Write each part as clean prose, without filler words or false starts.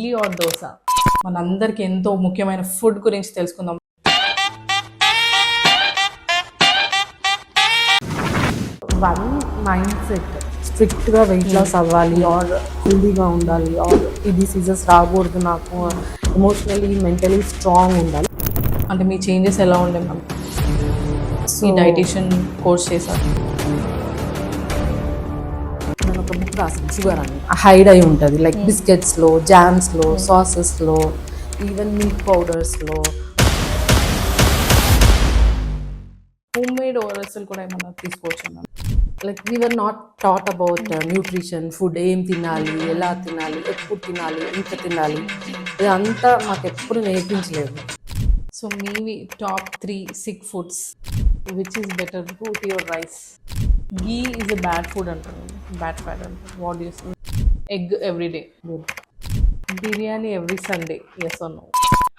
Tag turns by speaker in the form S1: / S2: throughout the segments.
S1: Idli are dosa మనందరికి ఎంతో ముఖ్యమైన ఫుడ్ గురించి తెలుసుకుందాం.
S2: వన్ మైండ్ సెట్ స్ట్రిక్ట్గా వెయిట్ లాస్ అవ్వాలి ఆర్ హెల్దీగా ఉండాలి ఆర్ ఈ డిసీజెస్ రాకూడదు, నాకు ఎమోషనలీ మెంటలీ స్ట్రాంగ్ ఉండాలి.
S1: అంటే మీ చేంజెస్ ఎలా ఉండే మ్యామ్? ఈ డైటీషియన్ కోర్స్ చేశారు.
S2: నేను ఒక బుక్ రాసాను, షుగర్ అని హైడ్ అయి ఉంటుంది, లైక్ బిస్కెట్స్లో, జామ్స్లో, సాసెస్లో, ఈవెన్ మిల్క్ పౌడర్స్లో.
S1: హోమ్ మేడ్ ఓఆర్ఎస్ఎల్ కూడా ఏమన్నా తీసుకోవచ్చు ma'am?
S2: Like we were not taught about nutrition, food ఏం తినాలి, ఎలా తినాలి, ఎప్పుడు తినాలి, ఎంత తినాలి, ఇదంతా మాకు ఎప్పుడు నేర్పించలేదు.
S1: సో మీవి top 3 sick foods, which is better, roti or rice? Ghee is a bad food అంటారు, బ్యాడ్ ఫ్యాట్ అంటారు. What use? Egg everyday, biryani every Sunday, yes or no?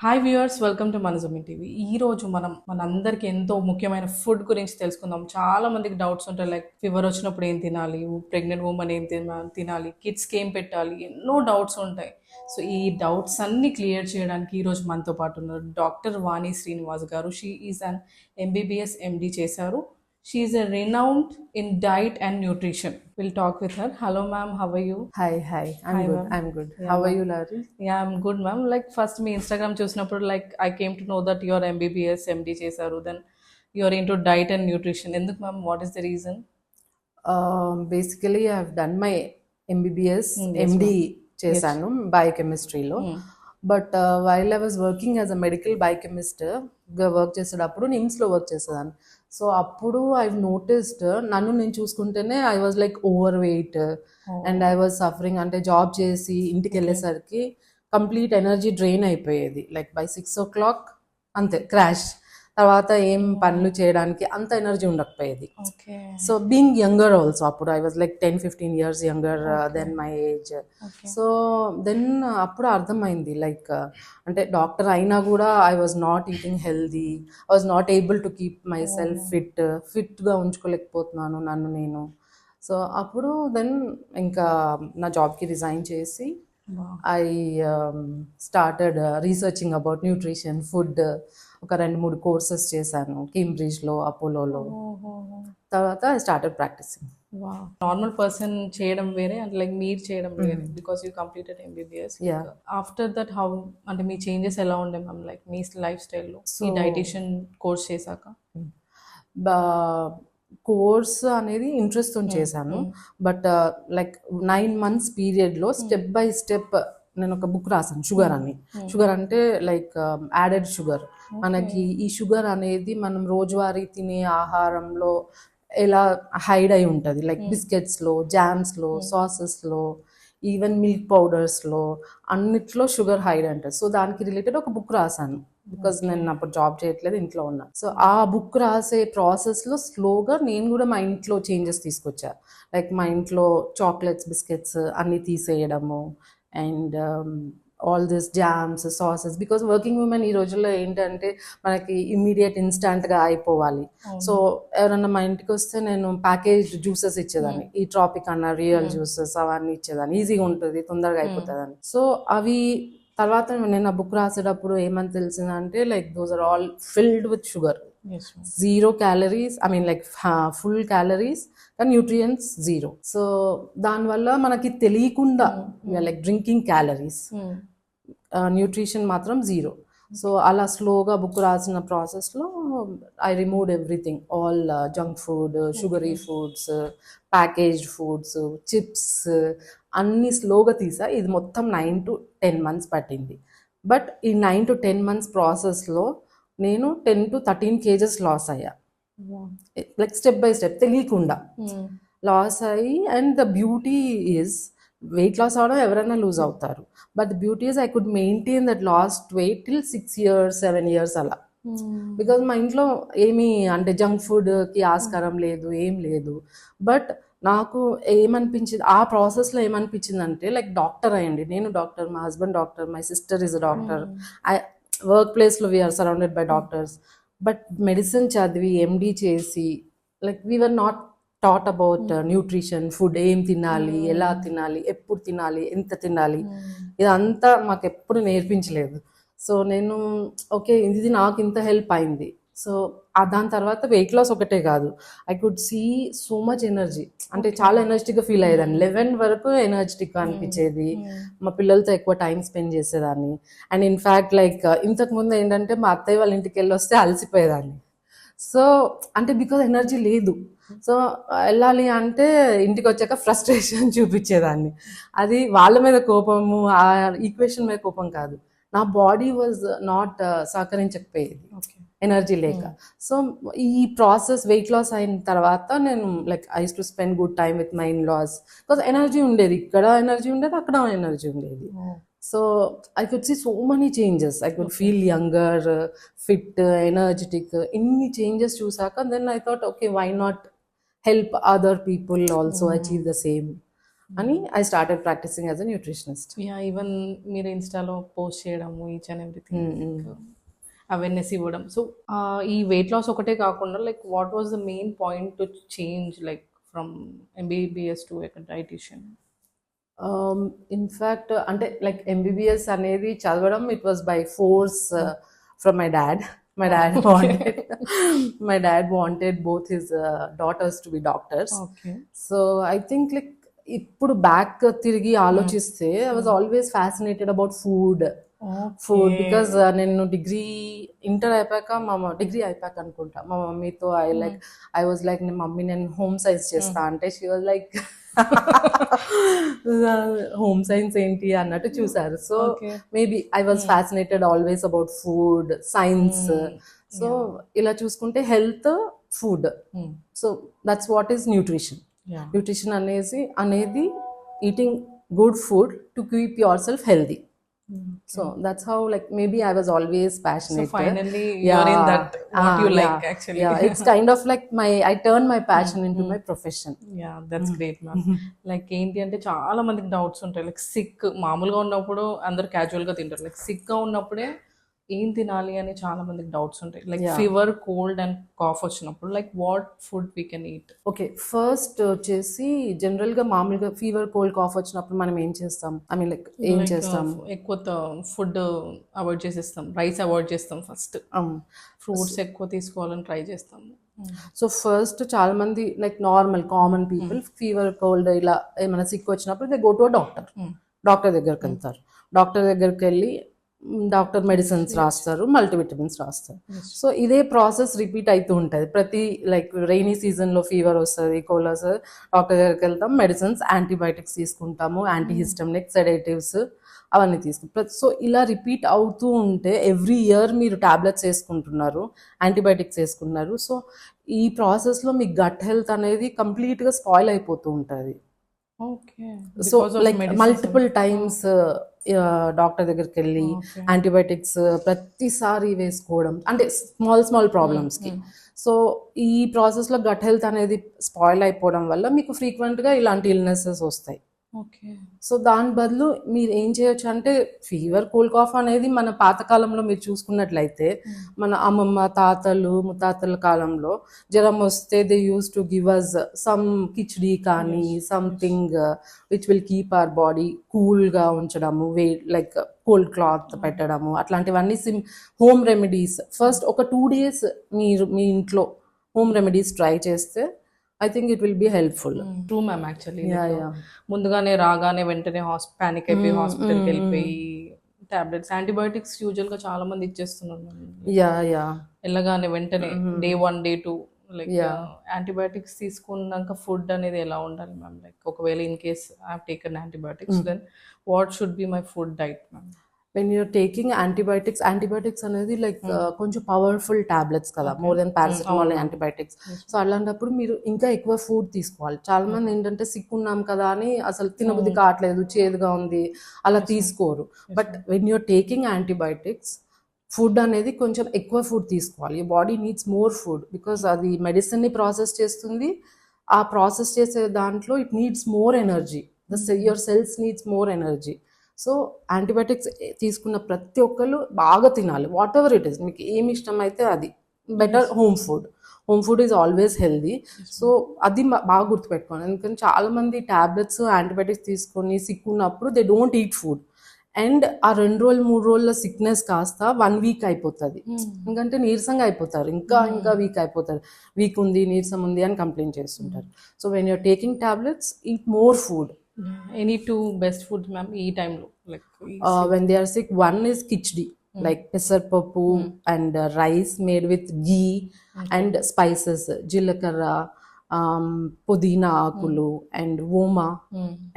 S1: Hi viewers, welcome to మనజుమి టీవీ. ఈరోజు మనందరికి ఎంతో ముఖ్యమైన ఫుడ్ గురించి తెలుసుకుందాం. చాలా మందికి డౌట్స్ ఉంటాయి, లైక్ ఫీవర్ వచ్చినప్పుడు ఏం తినాలి, ప్రెగ్నెంట్ ఉమెన్ ఏం తినాలి, కిడ్స్కి ఏం పెట్టాలి, ఎన్నో డౌట్స్ ఉంటాయి. సో ఈ డౌట్స్ అన్ని క్లియర్ చేయడానికి ఈరోజు మనతో పాటు ఉన్నారు డాక్టర్ వాణి శ్రీనివాస్ గారు. She is an MBBS MD చేశారు. She is a renowned in diet and nutrition. We'll talk with her. Hello ma'am, how are you?
S2: Hi, I'm good.
S1: Yeah,
S2: How are
S1: ma'am.
S2: you, Larry?
S1: Yeah, I'm good ma'am. Like first me Instagram చూసినప్పుడు like I came to know that you are MBBS MD చేశారు. Then you are into diet and nutrition. ఎందుకు ma'am? What is the reason?
S2: Basically I've done my MBBS
S1: yes,
S2: MD చేశాను బయోకెమిస్ట్రీలో. But while I was working as a medical biochemist work చేసేటప్పుడు నిమ్స్లో work చేసేదాన్ని. So అప్పుడు I noticed, నన్ను నేను చూసుకుంటేనే I was like overweight and I was suffering. అంటే జాబ్ చేసి ఇంటికి వెళ్ళేసరికి కంప్లీట్ ఎనర్జీ డ్రైన్ అయిపోయేది, లైక్ బై 6 o'clock అంతే క్రాష్. తర్వాత ఏం పనులు చేయడానికి అంత ఎనర్జీ ఉండకపోయేది. సో బీయింగ్ యంగర్ ఆల్సో, అప్పుడు I was like 10-15 years younger then my age. So then అప్పుడు అర్థమైంది, లైక్ అంటే డాక్టర్ అయినా కూడా I was not eating healthy, I was not able to keep my self ఫిట్గా ఉంచుకోలేకపోతున్నాను నన్ను నేను. సో అప్పుడు దెన్ ఇంకా నా జాబ్కి రిజైన్ చేసి I started researching about nutrition, food. ఒక 2-3 కోర్సెస్ చేశాను కేంబ్రిడ్జ్లో, అపోలోలో. తర్వాత I started practising.
S1: Normal person చేయడం వేరే అండ్ లైక్ మీరు చేయడం వేరే, because you completed MBBS. After that how, అంటే మీ చేంజెస్ ఎలా ఉండే మ్యామ్, లైక్ మీ లైఫ్ స్టైల్లో ఈ డైటీషియన్ కోర్స్ చేశాక?
S2: కోర్స్ అనేది ఇంట్రెస్ట్ తో చేశాను, బట్ లైక్ 9 months పీరియడ్లో స్టెప్ బై స్టెప్ నేను ఒక బుక్ రాసాను, షుగర్ అని. షుగర్ అంటే లైక్ యాడెడ్ షుగర్. మనకి ఈ షుగర్ అనేది మనం రోజువారీ తినే ఆహారంలో ఎలా హైడ్ అయి ఉంటుంది, లైక్ బిస్కెట్స్లో, జామ్స్లో, సాసెస్లో, ఈవెన్ మిల్క్ పౌడర్స్లో, అన్నిట్లో షుగర్ హైడ్ అంటారు. సో దానికి రిలేటెడ్ ఒక బుక్ రాసాను, బికాజ్ నేను అప్పుడు జాబ్ చేయట్లేదు, ఇంట్లో ఉన్నా. సో ఆ బుక్ రాసే ప్రాసెస్లో స్లోగా నేను కూడా మా ఇంట్లో చేంజెస్ తీసుకొచ్చా. లైక్ మా ఇంట్లో చాక్లెట్స్, బిస్కెట్స్ అన్నీ తీసేయడము, and all this jams, sauces. Because working women ఈ రోజుల్లో ఏంటంటే మనకి ఇమ్మీడియట్ ఇన్స్టాంట్గా అయిపోవాలి. సో ఎవరన్నా మా ఇంటికి వస్తే నేను ప్యాకేజ్ జ్యూసెస్ ఇచ్చేదాన్ని, ఈ ట్రాపిక్ అన్న రియల్ జ్యూసెస్ అవన్నీ ఇచ్చేదాన్ని, ఈజీగా ఉంటుంది, తొందరగా అయిపోతుందని. సో అవి తర్వాత నేను ఆ బుక్ రాసేటప్పుడు ఏమని తెలిసిందంటే, like those are all filled with sugar, 0 calories, I mean like full calories కానీ న్యూట్రియంట్స్ 0. సో దానివల్ల మనకి తెలియకుండా లైక్ డ్రింకింగ్ క్యాలరీస్, న్యూట్రిషన్ మాత్రం 0. సో అలా స్లోగా బుక్ రాసిన ప్రాసెస్లో I removed everything, all junk food, sugary foods, packaged foods, chips అన్నీ స్లోగా తీసా. ఇది మొత్తం 9 to 10 months పట్టింది. బట్ ఈ 9 to 10 months ప్రాసెస్లో నేను 10 to 13 kgs లాస్ అయ్యా, లైక్ స్టెప్ బై స్టెప్ తెలియకుండా లాస్ అయ్యి. And the beauty is, weight loss అవడం ఎవరైనా లూజ్ అవుతారు, but the beauty is I could maintain that lost weight till 6 years 7 years అలా. బికాజ్ మా ఇంట్లో ఏమీ అంటే జంక్ ఫుడ్కి ఆస్కారం లేదు, ఏం లేదు. బట్ నాకు ఏమనిపించింది ఆ ప్రాసెస్లో, ఏమనిపించింది అంటే లైక్ డాక్టర్ అయ్యండి, నేను డాక్టర్, మా husband doctor, my sister is a doctor, work ప్లేస్లో we are surrounded by doctors. But medicine చదివి MD చేసి, like we were not taught about nutrition, food ఏం తినాలి, ఎలా తినాలి, ఎప్పుడు తినాలి, ఎంత తినాలి, ఇదంతా మాకు ఎప్పుడు నేర్పించలేదు. సో నేను ఓకే ఇది నాకు ఇంత హెల్ప్ అయింది. సో దాని తర్వాత వెయిట్ లాస్ ఒకటే కాదు, I could see so much energy, అంటే చాలా ఎనర్జెటిక్గా ఫీల్ అయ్యేదాన్ని. 11 వరకు ఎనర్జెటిక్గా అనిపించేది. మా పిల్లలతో ఎక్కువ టైం స్పెండ్ చేసేదాన్ని. అండ్ ఇన్ఫ్యాక్ట్ లైక్ ఇంతకు ముందు ఏంటంటే మా అత్తయ్య వాళ్ళ ఇంటికి వెళ్ళి వస్తే అలసిపోయేదాన్ని. సో అంటే బికాజ్ ఎనర్జీ లేదు. సో వెళ్ళాలి అంటే ఇంటికి వచ్చాక ఫ్రస్ట్రేషన్ చూపించేదాన్ని. అది వాళ్ళ మీద కోపము, ఆ ఈక్వేషన్ మీద కోపం కాదు, నా బాడీ వాజ్ నాట్ సహకరించకపోయేది ఎనర్జీ లేక. సో ఈ ప్రాసెస్ వెయిట్ లాస్ అయిన తర్వాత నేను like I use to spend good time with my in laws, because energy ఉండేది, ఇక్కడ ఎనర్జీ ఉండేది, అక్కడ ఎనర్జీ ఉండేది. So I could see so many changes. I could feel younger, fit, energetic, ఇన్ని changes చూసాక then I thought okay why not help other people also achieve the same అని I started practising as a nutritionist.
S1: Yeah, even మీరు ఇన్స్టాలో post చేయడము, each and everything awareness ఇవ్వడం. So ఈ weight loss ఒకటే కాకుండా like what was the main point to change like from MBBS to dietitian?
S2: In fact అంటే like MBBS అనేది చదవడం it was by force from my dad. My dad wanted both his daughters to be doctors.
S1: Okay.
S2: So I think like ఇప్పుడు back తిరిగి ఆలోచిస్తే I was always fascinated about food because నేను inter అయిపోయాక degree అయిపోయాక అనుకుంటా మా మమ్మీతో I was like mummy నేను హోమ్ సైన్స్ చేస్తా అంటే she was like home science ఏంటి అన్నట్టు చూసారు. So maybe I was fascinated always about food science. So ఇలా చూసుకుంటే health, food, so that's what is nutrition. Nutrition అనేది eating good food to keep yourself healthy. So that's how like maybe I was always passionate.
S1: So finally you're in that what you like actually.
S2: Yeah, it's kind of like I turned my passion into my profession.
S1: Yeah, that's great ma'am. Like ఏంటి అంటే చాలా మందికి doubts ఉంటాయి. Like sick మామూలుగా ఉన్నప్పుడు అందరు casual గా తింటారు. లైక్ సిక్ గా ఉన్నప్పుడే ఏం తినాలి అని చాలా మందికి డౌట్స్ ఉంటాయి. Like fever, cold and cough వచ్చినప్పుడు like what food we can eat?
S2: Okay, first వచ్చేసి జనరల్ గా మామూలుగా ఫీవర్, కోల్డ్, కాఫ్ వచ్చినప్పుడు మనం ఏం చేస్తాం? ఐ మీన్ లైక్ ఏం చేస్తాం?
S1: ఎక్కువ ఫుడ్ అవాయిడ్ చేసేస్తాం, రైస్ అవాయిడ్ చేస్తాం, ఫస్ట్ ఫ్రూట్స్ ఎక్కువ తీసుకోవాలని ట్రై చేస్తాం.
S2: సో ఫస్ట్ చాలా మంది like normal common people fever, cold ఇలా ఏమైనా సిక్ వచ్చినప్పుడు దే గో టు డాక్టర్ దగ్గరికి వెళ్తారు. డాక్టర్ దగ్గరికి వెళ్ళి డాక్టర్ మెడిసిన్స్ రాస్తారు, మల్టీవిటమిన్స్ రాస్తారు. సో ఇదే ప్రాసెస్ రిపీట్ అవుతూ ఉంటుంది. ప్రతి లైక్ రైనీ సీజన్లో ఫీవర్ వస్తుంది, కోల్డ్ వస్తుంది, డాక్టర్ దగ్గరికి వెళ్తాం, మెడిసిన్స్, యాంటీబయాటిక్స్ తీసుకుంటాము, యాంటీహిస్టమిక్, సెడేటివ్స్ అవన్నీ తీసుకుంటాం. సో ఇలా రిపీట్ అవుతూ ఉంటే ఎవ్రీ ఇయర్ మీరు టాబ్లెట్స్ వేసుకుంటున్నారు, యాంటీబయాటిక్స్ వేసుకున్నారు. సో ఈ ప్రాసెస్లో మీ గట్ హెల్త్ అనేది కంప్లీట్గా స్పాయిల్ అయిపోతూ ఉంటుంది. So like multiple times doctor దగ్గరికి వెళ్ళి యాంటీబయాటిక్స్ ప్రతిసారి వేసుకోవడం అంటే స్మాల్ ప్రాబ్లమ్స్కి. సో ఈ ప్రాసెస్లో గట్ హెల్త్ అనేది స్పాయిల్ అయిపోవడం వల్ల మీకు ఫ్రీక్వెంట్గా ఇలాంటి ఇల్నెసెస్ వస్తాయి. సో దాని బదులు మీరు ఏం చేయొచ్చు అంటే ఫీవర్, కోల్డ్, కాఫ్ అనేది మన పాతకాలంలో మీరు చూసుకున్నట్లయితే మన అమ్మమ్మ, తాతలు, ముత్తాతల కాలంలో జ్వరం వస్తే they use to give us some khichdi కానీ something which will keep our body కూల్గా ఉంచడము, లైక్ కోల్డ్ క్లాత్ పెట్టడము, అట్లాంటివన్నీ హోమ్ రెమెడీస్. ఫస్ట్ ఒక 2 days మీరు మీ ఇంట్లో హోమ్ రెమెడీస్ ట్రై చేస్తే I think it will be helpful.
S1: True ma'am. Actually ముందుగానే రాగానే వెంటనే ప్యానిక్ అయిపోయి హాస్పిటల్కి వెళ్ళిపోయి టాబ్లెట్స్, యాంటీబయాటిక్స్ యూజువల్గా చాలా మంది ఇచ్చేస్తున్నారు. వెళ్ళగానే వెంటనే day 1, day 2 లైక్ యాంటీబయాటిక్స్ తీసుకున్నాక ఫుడ్ అనేది ఎలా ఉండాలి మ్యామ్? లైక్ ఒకవేళ in case I have taken antibiotics then what should be my food diet ma'am?
S2: When you're taking antibiotics అనేది లైక్ కొంచెం పవర్ఫుల్ టాబ్లెట్స్ కదా, more than paracetamol antibiotics. So అలాంటప్పుడు మీరు ఇంకా ఎక్కువ ఫుడ్ తీసుకోవాలి. చాలా మంది ఏంటంటే సిక్ ఉన్నాం కదా అని అసలు తినబుద్ధి కావట్లేదు, చేదుగా ఉంది అలా తీసుకోరు. But when you're taking antibiotics food అనేది కొంచెం ఎక్కువ ఫుడ్ తీసుకోవాలి. your body needs more food because అది మెడిసిన్ని ప్రాసెస్ చేస్తుంది. ఆ ప్రాసెస్ చేసే దాంట్లో it needs more energy, your cells needs more energy. So antibiotics తీసుకున్న ప్రతి ఒక్కరు బాగా తినాలి, వాట్ ఎవర్ ఇట్ ఈస్, మీకు ఏమి ఇష్టం అయితే అది. Better home home food is always healthy. So అది బాగా గుర్తుపెట్టుకోండి. ఎందుకంటే చాలా మంది టాబ్లెట్స్ యాంటీబయాటిక్స్ తీసుకొని సిక్ ఉన్నప్పుడు they don't eat food, and ఆ 2 రోజులు 3 రోజుల సిక్నెస్ కాస్త 1 వీక్ అయిపోతుంది. ఎందుకంటే నీరసంగా అయిపోతారు, ఇంకా వీక్ అయిపోతారు, వీక్ ఉంది, నీరసం ఉంది అని కంప్లైంట్ చేస్తుంటారు. So when you're taking tablets, eat more food.
S1: Any two best food ma'am ఈ టైంలో like
S2: When they are sick, one is khichdi, like pesarpappu and rice made with ghee and spices, జీలకర్ర, పుదీనా ఆకులు and ఓమా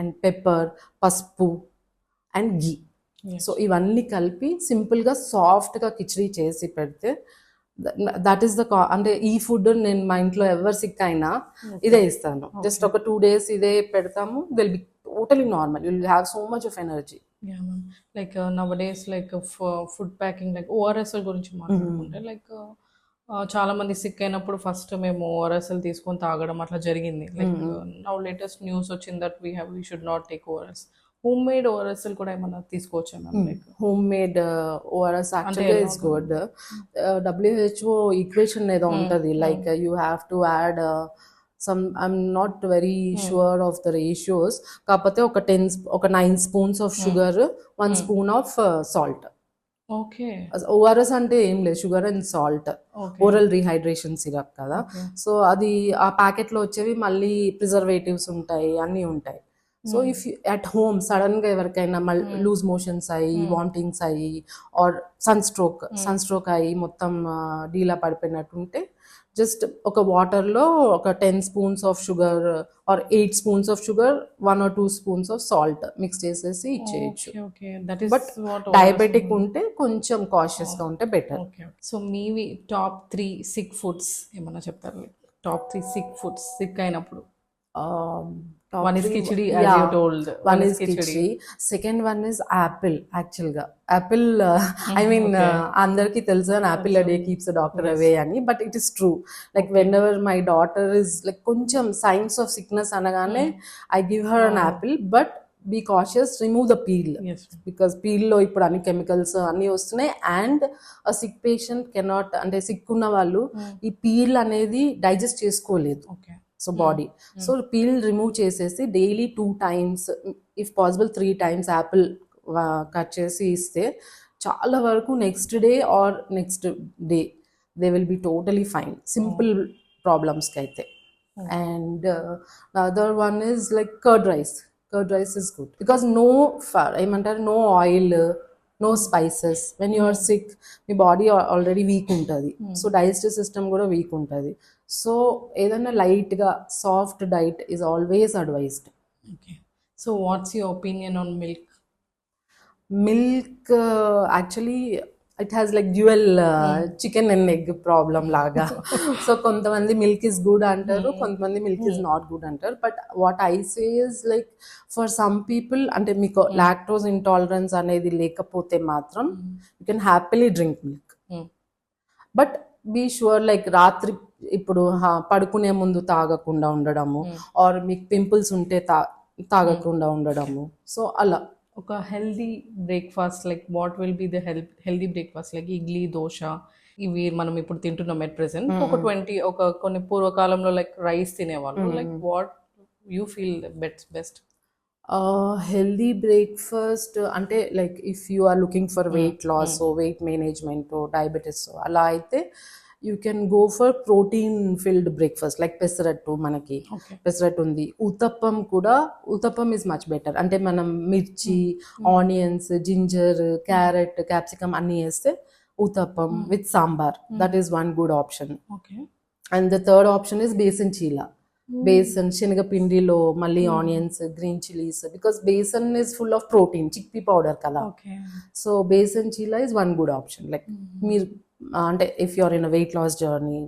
S2: and pepper, పసుపు and ghee. So ఇవన్నీ కలిపి సింపుల్గా సాఫ్ట్గా కిచడీ చేసి పెడితే దట్ ఈస్ ద అంటే ఈ ఫుడ్ నేను మా ఇంట్లో ఎవరు సిక్ అయినా ఇదే ఇస్తాను. జస్ట్ ఒక 2 days ఇదే పెడతాము, will be totally normal, will have so much of energy.
S1: Yeah ma'am, like now days like food packing like ORSL గురించి మాట్లాడుకుంటే లైక్ చాలా మంది సిక్ అయినప్పుడు ఫస్ట్ మేము ఓఆర్ఎస్ఎల్ తీసుకొని తాగడం అట్లా జరిగింది. లైక్ నవ్ లేటెస్ట్ న్యూస్ వచ్చింది that we should not take ORS. Home made ఓఆర్ఎస్ఎల్ కూడా ఏమన్నా తీసుకోవచ్చా ma'am? Like
S2: home made ORS actually is good. WHO equation ఏదో ఉంటుంది, like you have to add some, I'm not very sure of the ratios, కాకపోతే ఒక 9 spoons of sugar, 1 spoon of salt.
S1: Okay,
S2: ORS అంటే ఏం లేదు, sugar and salt, oral rehydration syrup కదా. So అది ఆ ప్యాకెట్లో వచ్చేవి మళ్ళీ ప్రిజర్వేటివ్స్ ఉంటాయి, అన్నీ ఉంటాయి. సో ఇఫ్ అట్ హోమ్ సడన్గా ఎవరికైనా లూజ్ మోషన్స్ అయ్యి, వామిటింగ్స్ అయ్యి, ఆర్ సన్ స్ట్రోక్ అయ్యి మొత్తం డీలా పడిపోయినట్టుంటే, జస్ట్ ఒక వాటర్లో ఒక 10 spoons of sugar or 8 spoons of sugar, 1 or 2 spoons of salt mix చేసేసి ఇచ్చేయచ్చు. బట్ డయాబెటిక్ ఉంటే కొంచెం కాషియస్గా ఉంటే బెటర్.
S1: సో మీవి టాప్ 3 సిక్ ఫుడ్స్ ఏమన్నా చెప్తారు? టాప్ 3 సిక్ ఫుడ్స్ సిక్ అయినప్పుడు. One is khichdi, as you told.
S2: One is khichdi. Second one is apple. Actually, apple. I mean, andarki telsu an apple a day keeps the doctor away ani. But it is true. Like whenever my daughter is like koncham signs of sickness anagane, I give her an apple. But be cautious. Remove the peel.
S1: Yes.
S2: Because peel lo ippudu anni chemicals anni vastunayi, and a sick patient cannot, ante sick unna vallu ee peel anedi digest cheskoledu.
S1: Okay.
S2: So body, so peel remove చేసేసి daily 2 times, if possible 3 times apple cut చేసి ఇస్తే చాలా వరకు next day or next day they will be totally fine, simple ప్రాబ్లమ్స్కి అయితే. And other one is like curd rice is good, because ఏమంటారు, no oil, no spices. When you are sick మీ body already weak ఉంటుంది, so digestive system కూడా weak ఉంటుంది. So ఏదైనా లైట్గా soft diet is always advised.
S1: Okay, so what's your opinion on milk?
S2: Milk actually it has like dual chicken and egg problem లాగా. So కొంతమంది milk is good అంటారు, కొంతమంది milk is not good అంటారు. But what I say is like for some people, అంటే మీకు lactose intolerance అనేది లేకపోతే మాత్రం you can happily drink milk. But be sure, like రాత్రి ఇప్పుడు పడుకునే ముందు తాగకుండా ఉండడము, ఆర్ మీకు పింపుల్స్ ఉంటే తాగకుండా ఉండడము. సో అలా
S1: ఒక healthy breakfast, like what will be the healthy breakfast? Like idli, dosa, ఇవి మనం ఇప్పుడు తింటున్నాం ఎట్ ప్రెసెంట్. కొన్ని పూర్వకాలంలో లైక్ రైస్ తినేవాళ్ళు. Like what you feel best?
S2: Healthy breakfast అంటే like if you are looking for weight loss, weight management, diabetes, అలా అయితే you can go for protein filled breakfast, like pesarattu. మనకి పెసరట్టు ఉంది, ఉతప్పం ఈజ్ మచ్ బెటర్. అంటే మనం మిర్చి, onions, ginger, carrot, capsicum అన్నీ వేస్తే uthappam with sambar, that is one good option. And the third option is besan chila. Besan, శనగపిండిలో మళ్ళీ onions, green chillies, because besan is full of protein, chickpea powder కదా. So besan chila is one good option. Like మీరు అంటే if you are in a weight loss journey,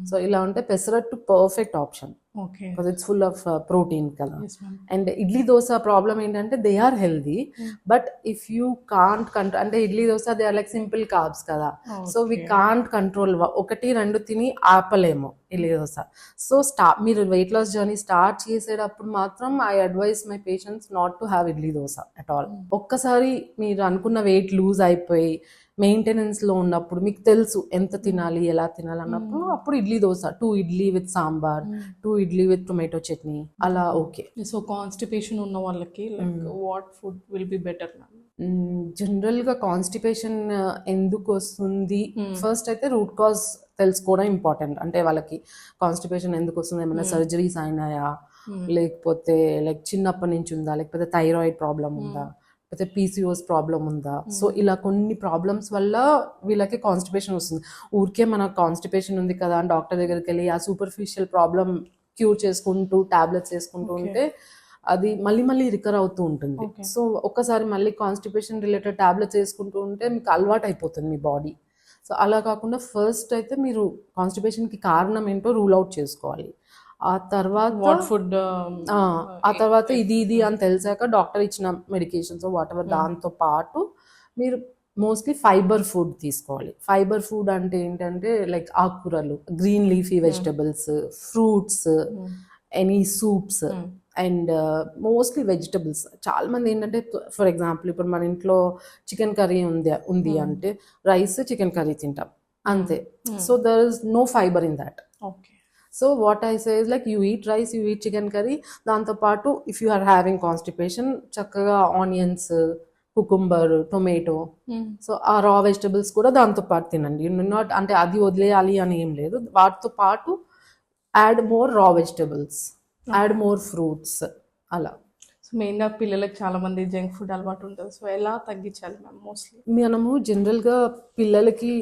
S2: so ఇలా ఉంటే pesarattu perfect option.
S1: Okay.
S2: Because it's full of protein కదా.
S1: Yes ma'am.
S2: And idli dosa problem ఏంటంటే they are healthy, but if you can't control, అంటే idli dosa they are like simple carbs కదా, so we can't control. ఒకటి రెండు తిని ఆపలేము ఇడ్లీ దోశ. సో మీరు వెయిట్ లాస్ జర్నీ స్టార్ట్ చేసేటప్పుడు మాత్రం I advise my patients not to have idli dosa at all. ఒక్కసారి మీరు అనుకున్న వెయిట్ లూజ్ అయిపోయి మెయింటెనెన్స్లో ఉన్నప్పుడు మీకు తెలుసు ఎంత తినాలి ఎలా తినాలి అన్నప్పుడు అప్పుడు idli dosa, 2 idli with sambar, 2 idli with tomato chutney, అలా ఓకే.
S1: సో కాన్స్టిపేషన్ ఉన్న వాళ్ళకి like what food will be better ma'am?
S2: జనరల్గా కాన్స్టిపేషన్ ఎందుకు వస్తుంది, ఫస్ట్ అయితే రూట్ కాజ్ తెలుసుకోవడం ఇంపార్టెంట్. అంటే వాళ్ళకి కాన్స్టిపేషన్ ఎందుకు వస్తుంది, ఏమైనా సర్జరీస్ అయినాయా, లేకపోతే లైక్ చిన్నప్పటి నుంచి ఉందా, లేకపోతే థైరాయిడ్ ప్రాబ్లం ఉందా, లేకపోతే పీసీఓస్ ప్రాబ్లం ఉందా. సో ఇలా కొన్ని ప్రాబ్లమ్స్ వల్ల వీళ్ళకి కాన్స్టిపేషన్ వస్తుంది. ఊరికే మనకు కాన్స్టిపేషన్ ఉంది కదా అని డాక్టర్ దగ్గరికి వెళ్ళి ఆ సూపర్ఫిషియల్ ప్రాబ్లం క్యూర్ చేసుకుంటూ టాబ్లెట్స్ వేసుకుంటూ ఉంటే అది మళ్ళీ మళ్ళీ రికర్ అవుతూ ఉంటుంది. సో ఒక్కసారి మళ్ళీ కాన్స్టిపేషన్ రిలేటెడ్ టాబ్లెట్స్ వేసుకుంటూ ఉంటే మీకు అలవాటు అయిపోతుంది మీ బాడీ. సో అలా కాకుండా ఫస్ట్ అయితే మీరు కాన్స్టిపేషన్కి కారణం ఏంటో రూల్ అవుట్ చేసుకోవాలి. ఆ తర్వాత
S1: వాట్ ఫుడ్,
S2: ఆ తర్వాత ఇది అని తెలిసాక డాక్టర్ ఇచ్చిన మెడికేషన్స్ వాట్ ఎవర్, దాంతో పాటు మీరు మోస్ట్లీ ఫైబర్ ఫుడ్ తీసుకోవాలి. ఫైబర్ ఫుడ్ అంటే ఏంటంటే లైక్ ఆకుకూరలు, green leafy vegetables, fruits, any soups, and mostly vegetables. చాలా మంది ఏంటంటే ఫర్ ఎగ్జాంపుల్ ఇప్పుడు మన ఇంట్లో చికెన్ కర్రీ ఉంది అంటే రైస్ చికెన్ కర్రీ తింటాం అంతే. So there is no fibre in that.
S1: Okay.
S2: So what I say is like you eat rice, you eat chicken curry, దాంతోపాటు if you are having constipation చక్కగా onions, cucumber, tomato, so uh raw vegetables కూడా దాంతో పాటు తినండి. Not అంటే అది వదిలేయాలి అని ఏం లేదు, వాటితో పాటు యాడ్ మోర్ రా వెజిటబుల్స్, యాడ్ మోర్ ఫ్రూట్స్ అలా.
S1: సో మెయిన్గా పిల్లలకి చాలా మంది జంక్ ఫుడ్ అలవాటు ఉంటుంది. సో ఎలా తగ్గించాలి మ్యామ్ మోస్ట్లీ?
S2: మనము జనరల్గా పిల్లలకి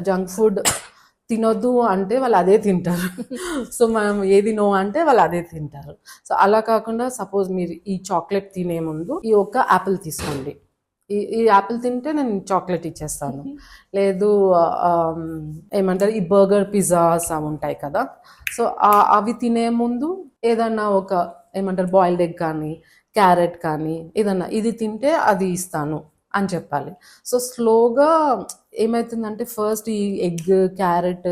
S2: జంక్ ఫుడ్ తినొద్దు అంటే వాళ్ళు అదే తింటారు. సో మనం ఏది నో అంటే వాళ్ళు అదే తింటారు. సో అలా కాకుండా సపోజ్ మీరు ఈ చాక్లెట్ తినే ముందు ఈ ఒక్క యాపిల్ తీసుకోండి, ఈ యాపిల్ తింటే నేను చాక్లెట్ ఇచ్చేస్తాను. లేదు ఏమంటారు ఈ బర్గర్ పిజ్జాస్ అవి ఉంటాయి కదా, సో అవి తినే ముందు ఏదన్నా ఒక ఏమంటారు బాయిల్డ్ ఎగ్ కానీ క్యారెట్ కానీ ఏదన్నా ఇది తింటే అది ఇస్తాను అని చెప్పాలి. సో స్లోగా ఏమవుతుందంటే ఫస్ట్ ఈ ఎగ్, క్యారెట్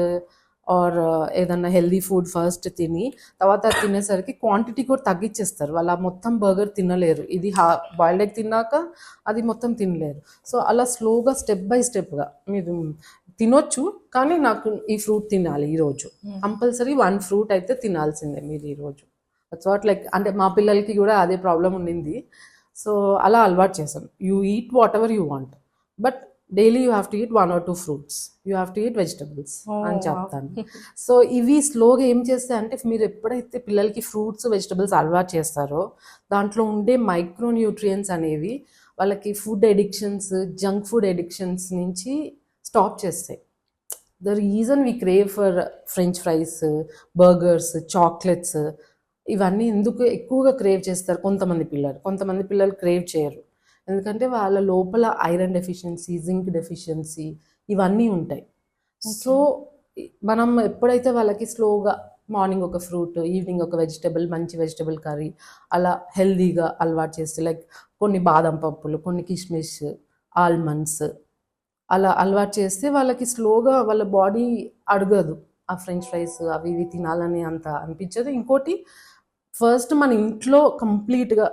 S2: ఆర్ ఏదన్నా హెల్దీ ఫుడ్ ఫస్ట్ తిని తర్వాత తినేసరికి క్వాంటిటీ కూడా తగ్గించేస్తారు. వాళ్ళు మొత్తం బర్గర్ తినలేరు, ఇది బాయిల్డ్ ఎగ్ తిన్నాక అది మొత్తం తినలేరు. సో అలా స్లోగా స్టెప్ బై స్టెప్గా మీరు తినొచ్చు, కానీ నాకు ఈ ఫ్రూట్ తినాలి ఈరోజు, కంపల్సరీ 1 ఫ్రూట్ అయితే తినాల్సిందే మీరు ఈరోజు. దట్స్ వాట్ లైక్ అంటే మా పిల్లలకి కూడా అదే ప్రాబ్లం ఉండింది. సో అలా అలవాటు చేశాను. You eat what ever you want, but daily you have to eat 1 or 2 fruits, you have to eat vegetables అని చెప్తాను. సో ఇవి స్లోగా ఏం చేస్తాయి అంటే మీరు ఎప్పుడైతే పిల్లలకి ఫ్రూట్స్ వెజిటబుల్స్ అలవాటు చేస్తారో దాంట్లో ఉండే మైక్రో న్యూట్రియంట్స్ అనేవి వాళ్ళకి food addictions, junk food addictions నుంచి స్టాప్ చేస్తాయి. The reason we crave for French fries, burgers, chocolates ఇవన్నీ ఎందుకు ఎక్కువగా క్రేవ్ చేస్తారు కొంతమంది పిల్లలు క్రేవ్ చేయరు, ఎందుకంటే వాళ్ళ లోపల ఐరన్ డెఫిషియన్సీ, జింక్ డెఫిషియన్సీ ఇవన్నీ ఉంటాయి. సో మనం ఎప్పుడైతే వాళ్ళకి స్లోగా మార్నింగ్ ఒక ఫ్రూట్, ఈవినింగ్ ఒక వెజిటబుల్, మంచి వెజిటబుల్ కర్రీ అలా హెల్దీగా అలవాటు చేస్తే లైక్ కొన్ని బాదం పప్పులు, కొన్ని కిస్మిస్, ఆల్మండ్స్ అలా అలవాటు చేస్తే వాళ్ళకి స్లోగా వాళ్ళ బాడీ అడగదు ఆ ఫ్రెంచ్ ఫ్రైస్ అవి ఇవి తినాలని అంత అనిపించదు. ఇంకోటి ఫస్ట్ మన ఇంట్లో కంప్లీట్గా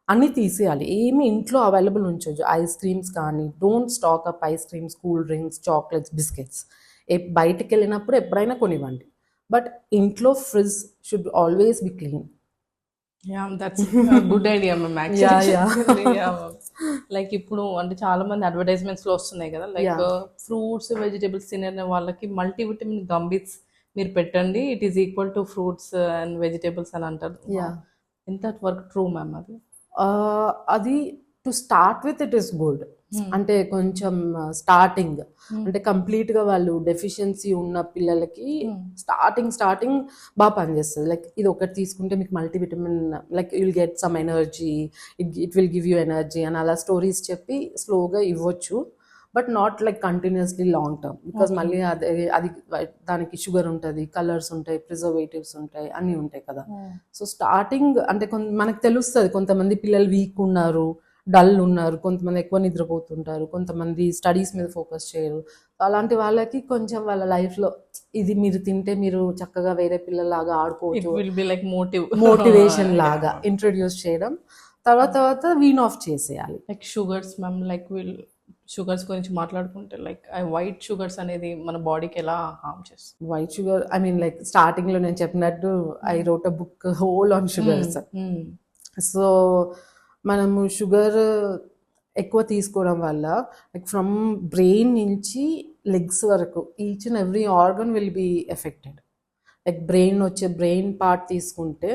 S2: అన్నీ తీసేయాలి, ఏమి ఇంట్లో అవైలబుల్ ఉంచవచ్చు. ఐస్ క్రీమ్స్ కానీ don't stock up ice creams, cool drinks, chocolates, biscuits. బయటకు వెళ్ళినప్పుడు ఎప్పుడైనా కొనివ్వండి, బట్ ఇంట్లో fridge should always be clean.
S1: Yeah, that's a good idea, ma'am. Actually, like ఇప్పుడు అంటే చాలా మంది అడ్వర్టైజ్మెంట్స్ లో వస్తున్నాయి కదా, లైక్ ఫ్రూట్స్ వెజిటేబుల్స్ తినే వాళ్ళకి మల్టీవిటమిన్ గంబిట్స్ మీరు పెట్టండి, it is equal to fruits and vegetables అని అంటారు. ఎంత వర్క్ ట్రూ మ్యామ్ అది?
S2: అది to start with it is good. అంటే కొంచెం స్టార్టింగ్ అంటే కంప్లీట్గా వాళ్ళు డెఫిషియన్సీ ఉన్న పిల్లలకి స్టార్టింగ్ బాగా పనిచేస్తుంది. లైక్ ఇది ఒకటి తీసుకుంటే మీకు multivitamin, like you'll get some energy, it will give you energy అని అలా స్టోరీస్ చెప్పి స్లోగా ఇవ్వచ్చు. But not like continuously long term, because మళ్ళీ అది దానికి షుగర్ ఉంటుంది, కలర్స్ ఉంటాయి, ప్రిజర్వేటివ్స్ ఉంటాయి, అన్నీ ఉంటాయి కదా. సో స్టార్టింగ్ అంటే మనకు తెలుస్తుంది కొంతమంది పిల్లలు వీక్ ఉన్నారు, డల్ ఉన్నారు, కొంతమంది ఎక్కువ నిద్రపోతుంటారు, కొంతమంది స్టడీస్ మీద ఫోకస్ చేయరు. అలాంటి వాళ్ళకి కొంచెం వాళ్ళ లైఫ్లో ఇది మీరు తింటే మీరు చక్కగా వేరే పిల్లలాగా
S1: ఇట్
S2: ఆడుకోవచ్చు,
S1: విల్ బి లైక్
S2: మోటివేషన్ లాగా ఇంట్రొడ్యూస్ చేయడం, తర్వాత వీన్ ఆఫ్ చేసేయాలి.
S1: Like sugars ma'am, like sugars గురించి మాట్లాడుకుంటే లైక్ వైట్ షుగర్స్ అనేది మన బాడీకి ఎలా హార్మ్ చేస్తుంది?
S2: White sugar, I mean like స్టార్టింగ్లో నేను చెప్పినట్టు I wrote a book whole on sugars. So మనము షుగర్ ఎక్కువ తీసుకోవడం వల్ల లైక్ ఫ్రమ్ బ్రెయిన్ నుంచి లెగ్స్ వరకు each and every organ will be affected. Like brain part తీసుకుంటే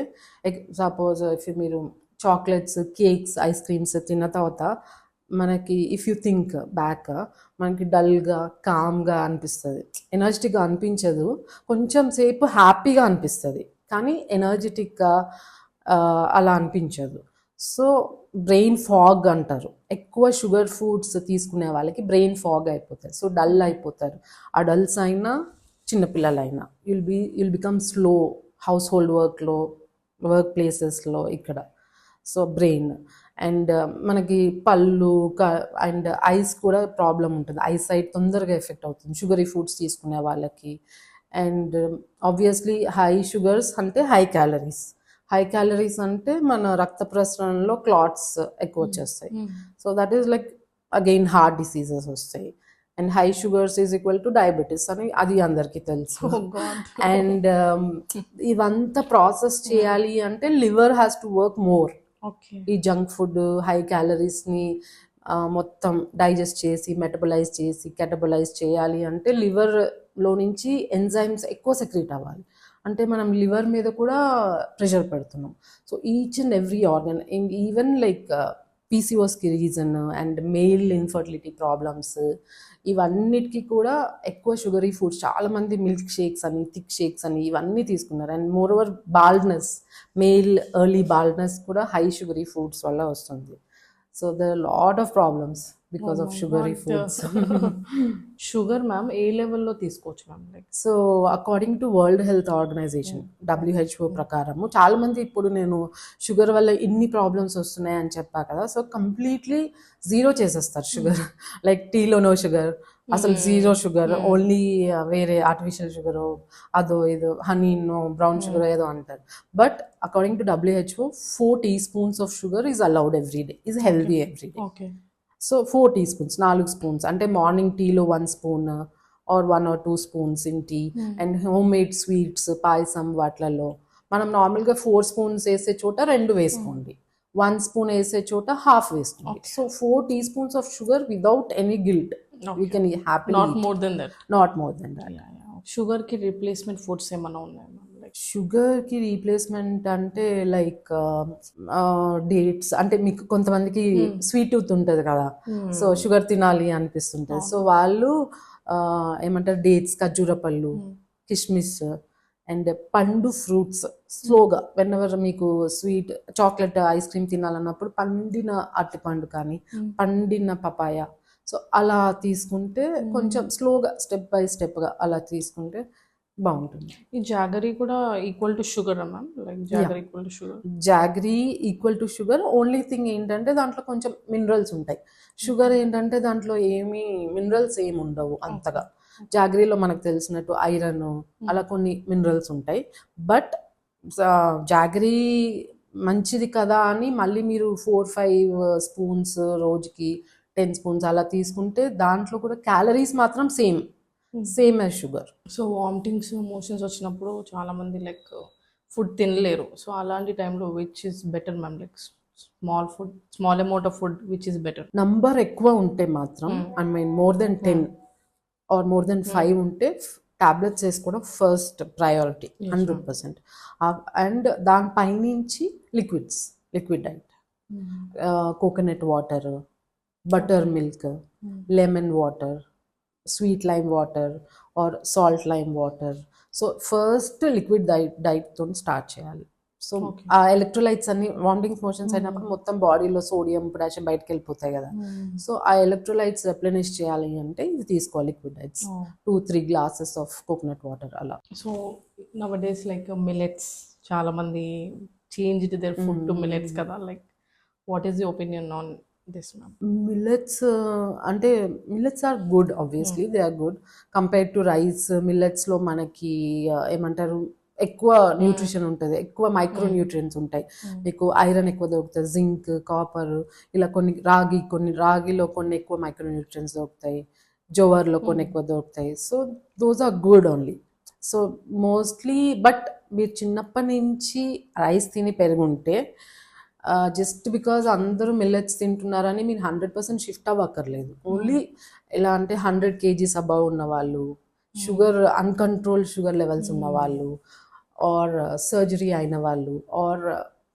S2: సపోజ్ ఇఫ్ మీరు చాక్లెట్స్, కేక్స్, ఐస్ క్రీమ్స్ తిన్న తర్వాత మనకి ఇఫ్ యూ థింక్ బ్యాక్ మనకి డల్గా, కామ్గా అనిపిస్తుంది, ఎనర్జెటిక్గా అనిపించదు, కొంచెం సేపు హ్యాపీగా అనిపిస్తుంది, కానీ ఎనర్జెటిక్గా అలా అనిపించదు. సో బ్రెయిన్ ఫాగ్ అంటారు. ఎక్కువ షుగర్ ఫుడ్స్ తీసుకునే వాళ్ళకి బ్రెయిన్ ఫాగ్ అయిపోతుంది, సో డల్ అయిపోతారు. అడల్ట్స్ అయినా చిన్నపిల్లలైనా you'll become slow household work ప్లేసెస్లో ఇక్కడ. సో బ్రెయిన్ అండ్ మనకి పళ్ళు అండ్ ఐస్ కూడా ప్రాబ్లం ఉంటుంది, ఐ సైట్ తొందరగా ఎఫెక్ట్ అవుతుంది షుగరీ ఫుడ్స్ తీసుకునే వాళ్ళకి. అండ్ ఆబ్వియస్లీ హై షుగర్స్ అంటే హై క్యాలరీస్ అంటే మన రక్త ప్రసరణలో క్లాట్స్ ఎక్కువ వచ్చేస్తాయి. So that is like again heart diseases వస్తాయి. And high sugars is equal to diabetes అని అది అందరికీ తెలుసు. అండ్ ఇవంతా ప్రాసెస్ చేయాలి అంటే liver has to work more. ఈ జంక్ ఫుడ్, హై క్యాలరీస్ని మొత్తం డైజెస్ట్ చేసి, మెటబలైజ్ చేసి, కెటబలైజ్ చేయాలి అంటే లివర్లో నుంచి ఎంజైమ్స్ ఎక్కువ సెక్రీట్ అవ్వాలి. అంటే మనం లివర్ మీద కూడా ప్రెషర్ పెడుతున్నాం. So each and every organ, even like పీసీఓస్కి reason and male infertility problems, ఇవన్నిటికీ కూడా ఎక్కువ షుగరీ ఫుడ్స్. చాలామంది మిల్క్ షేక్స్ అని, థిక్ షేక్స్ అని ఇవన్నీ తీసుకున్నారు. And moreover baldness, male early baldness కూడా హై షుగరీ ఫుడ్స్ వల్ల వస్తుంది. So there are lot of problems because of sugary foods.
S1: Sugar ma'am ఏ లెవెల్లో తీసుకోవచ్చు ma'am? Like
S2: so according to world health organization WHO ప్రకారము, చాలా మంది ఇప్పుడు నేను షుగర్ వల్ల ఇన్ని ప్రాబ్లమ్స్ వస్తున్నాయి అని చెప్పా కదా, సో కంప్లీట్లీ జీరో చేసేస్తారు షుగర్. లైక్ టీలో నో షుగర్, అసలు జీరో షుగర్, ఓన్లీ వేరే ఆర్టిఫిషియల్ షుగర్, అదో ఏదో హనీనో బ్రౌన్ షుగర్ ఏదో అంటారు. But according to WHO 4 teaspoons of sugar is allowed every day, is healthy every day.
S1: Okay.
S2: So 4 teaspoons, 4 spoons అంటే మార్నింగ్ టీలో 1 spoon or 1 or 2 spoons in tea. And homemade sweets, payasam వాటిలలో మనం నార్మల్గా 4 spoons వేసే చోట 2 వేసుకోండి, 1 spoon వేసే చోట 1/2 వేసుకోండి. So 4 teaspoons of sugar without any guilt, we can happy,
S1: not more than that. షుగర్కి రీప్లేస్మెంట్ ఫుడ్స్ ఏమైనా ఉన్నాయి మ్యామ్? లైక్
S2: షుగర్కి రీప్లేస్మెంట్ అంటే లైక్ డేట్స్, అంటే మీకు కొంతమందికి స్వీట్ టూత్ ఉంటుంది కదా, సో షుగర్ తినాలి అనిపిస్తుంటుంది. సో వాళ్ళు ఏమంటారు, డేట్స్, ఖర్జూర పళ్ళు, కిస్మిస్ అండ్ పండు ఫ్రూట్స్ స్లోగా, వెన్ ఎవర్ మీకు స్వీట్ చాక్లెట్ ఐస్ క్రీమ్ తినాలన్నప్పుడు పండిన అరటిపండు కానీ పండిన పపాయ, సో అలా తీసుకుంటే కొంచెం స్లోగా స్టెప్ బై స్టెప్గా అలా తీసుకుంటే బాగుంటుంది.
S1: ఈ జాగరీ కూడా equal to sugar ma'am? Like jaggery equal to sugar?
S2: Jaggery equal to sugar, only thing ఏంటంటే దాంట్లో కొంచెం మినరల్స్ ఉంటాయి. షుగర్ ఏంటంటే దాంట్లో ఏమీ మినరల్స్ ఏమి ఉండవు అంతగా. జాగరీలో మనకు తెలిసినట్టు ఐరన్ అలా కొన్ని మినరల్స్ ఉంటాయి. బట్ జాగరీ మంచిది కదా అని మళ్ళీ మీరు 4-5 spoons రోజుకి 10 spoons అలా తీసుకుంటే దాంట్లో కూడా క్యాలరీస్ మాత్రం same as sugar.
S1: So vomitings, motions వచ్చినప్పుడు చాలా మంది లైక్ ఫుడ్ తినలేరు. సో అలాంటి టైంలో which is better ma'am? Like small amount of food which is better?
S2: Number ఎక్కువ ఉంటే మాత్రం, I mean more than 10 or more than 5 ఉంటే టాబ్లెట్స్ వేసుకోవడం ఫస్ట్ ప్రయారిటీ 100%. అండ్ దానిపైనుంచి liquid diet, coconut water, buttermilk, lemon water, sweet lime water or salt lime water. So first liquid డైట్తో start చేయాలి. So ఆ electrolytes అన్ని vomitings motions అయినప్పుడు మొత్తం బాడీలో sodium potassium బయటకు వెళ్ళిపోతాయి కదా. సో ఆ ఎలక్ట్రోలైట్స్ రెప్లెనిష్ చేయాలి అంటే ఇది తీసుకోవాలి liquid diets, 2-3 glasses of coconut water అలా.
S1: So nowadays like millets చాలా మంది changed their food to millets కదా, like what is the opinion on this ma'am?
S2: Millets అంటే millets are good, obviously they are good compared to rice. మిల్లెట్స్లో మనకి ఏమంటారు ఎక్కువ nutrition ఉంటుంది, ఎక్కువ మైక్రో న్యూట్రియంట్స్ ఉంటాయి. మీకు ఐరన్ ఎక్కువ దొరుకుతుంది, జింక్, కాపర్, ఇలా కొన్ని రాగిలో కొన్ని ఎక్కువ మైక్రో న్యూట్రియంట్స్ దొరుకుతాయి, జోవర్లో కొన్ని ఎక్కువ దొరుకుతాయి. So those are good only. So mostly but మీరు చిన్నప్పటి నుంచి రైస్ తిని పెరుగుంటే జస్ట్ బికాజ్ అందరూ మిల్లెట్స్ తింటున్నారని మీరు 100% షిఫ్ట్ అవ్వక్కర్లేదు. ఓన్లీ ఎలా అంటే 100 kgs అబవ్ ఉన్న వాళ్ళు, షుగర్ అన్కంట్రోల్ షుగర్ లెవెల్స్ ఉన్న వాళ్ళు, ఆర్ సర్జరీ అయిన వాళ్ళు, ఆర్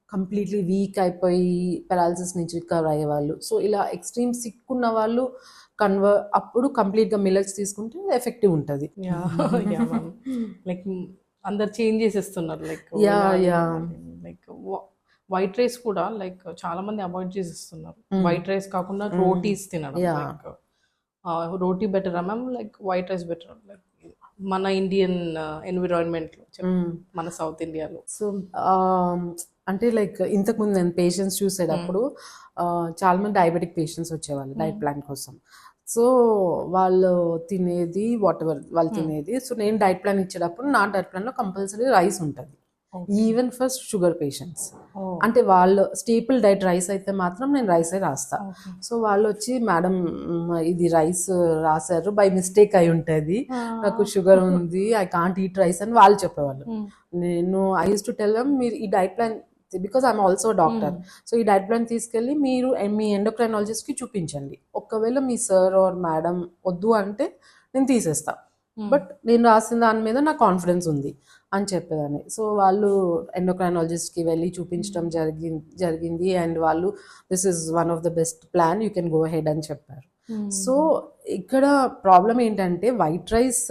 S2: కంప్లీట్లీ వీక్ అయిపోయి పెరాలసిస్ నుంచి రికవర్ అయ్యే వాళ్ళు, సో ఇలా ఎక్స్ట్రీమ్ సిక్ ఉన్న వాళ్ళు అప్పుడు కంప్లీట్గా మిల్లెట్స్ తీసుకుంటే ఎఫెక్టివ్ ఉంటుంది.
S1: లైక్ అందరు చేంజ్ చేసేస్తున్నారు, లైక్ లైక్ వైట్ రైస్ కూడా లైక్ చాలా మంది అవాయిడ్ చేసేస్తున్నారు. వైట్ రైస్ కాకుండా రోటీస్ తినడం, లైక్ రోటీ బెటరా ma'am like white rice better, like మన ఇండియన్ ఎన్విరాన్మెంట్లో, మన సౌత్ ఇండియాలో?
S2: సో అంటే లైక్ ఇంతకుముందు నేను పేషెంట్స్ చూసేటప్పుడు చాలా మంది డయాబెటిక్ పేషెంట్స్ వచ్చేవాళ్ళు డైట్ ప్లాన్ కోసం. సో వాళ్ళు తినేది వాట్ ఎవర్ వాళ్ళు తినేది. సో నేను డైట్ ప్లాన్ ఇచ్చేటప్పుడు నా డైట్ ప్లాన్లో కంపల్సరీ రైస్ ఉంటుంది, ఈవెన్ ఫర్ షుగర్ పేషెంట్స్. అంటే వాళ్ళు స్టేపుల్ డైట్ రైస్ అయితే మాత్రం నేను రైసే రాస్తా. సో వాళ్ళు వచ్చి మేడం ఇది రైస్ రాశారు, బై మిస్టేక్ అయి ఉంటుంది, నాకు షుగర్ ఉంది, ఐ కాంట్ ఈట్ రైస్ అని వాళ్ళు చెప్పేవాళ్ళు. నేను I use to tell them మీరు ఈ diet plan, because I'm also doctor, so ఈ డైట్ ప్లాన్ తీసుకెళ్ళి మీరు మీ ఎండోక్రైనాలజిస్ట్కి చూపించండి. ఒకవేళ మీ సార్ ఆర్ మేడం వద్దు అంటే నేను తీసేస్తా, బట్ నేను రాసిన దాని మీద నాకు కాన్ఫిడెన్స్ ఉంది అని చెప్పేదాన్ని. సో వాళ్ళు ఎండోక్రైనాలజిస్ట్కి వెళ్ళి చూపించడం జరిగింది అండ్ వాళ్ళు this is one of the best plan, you can go ahead అని చెప్పారు. సో ఇక్కడ ప్రాబ్లం ఏంటంటే వైట్ రైస్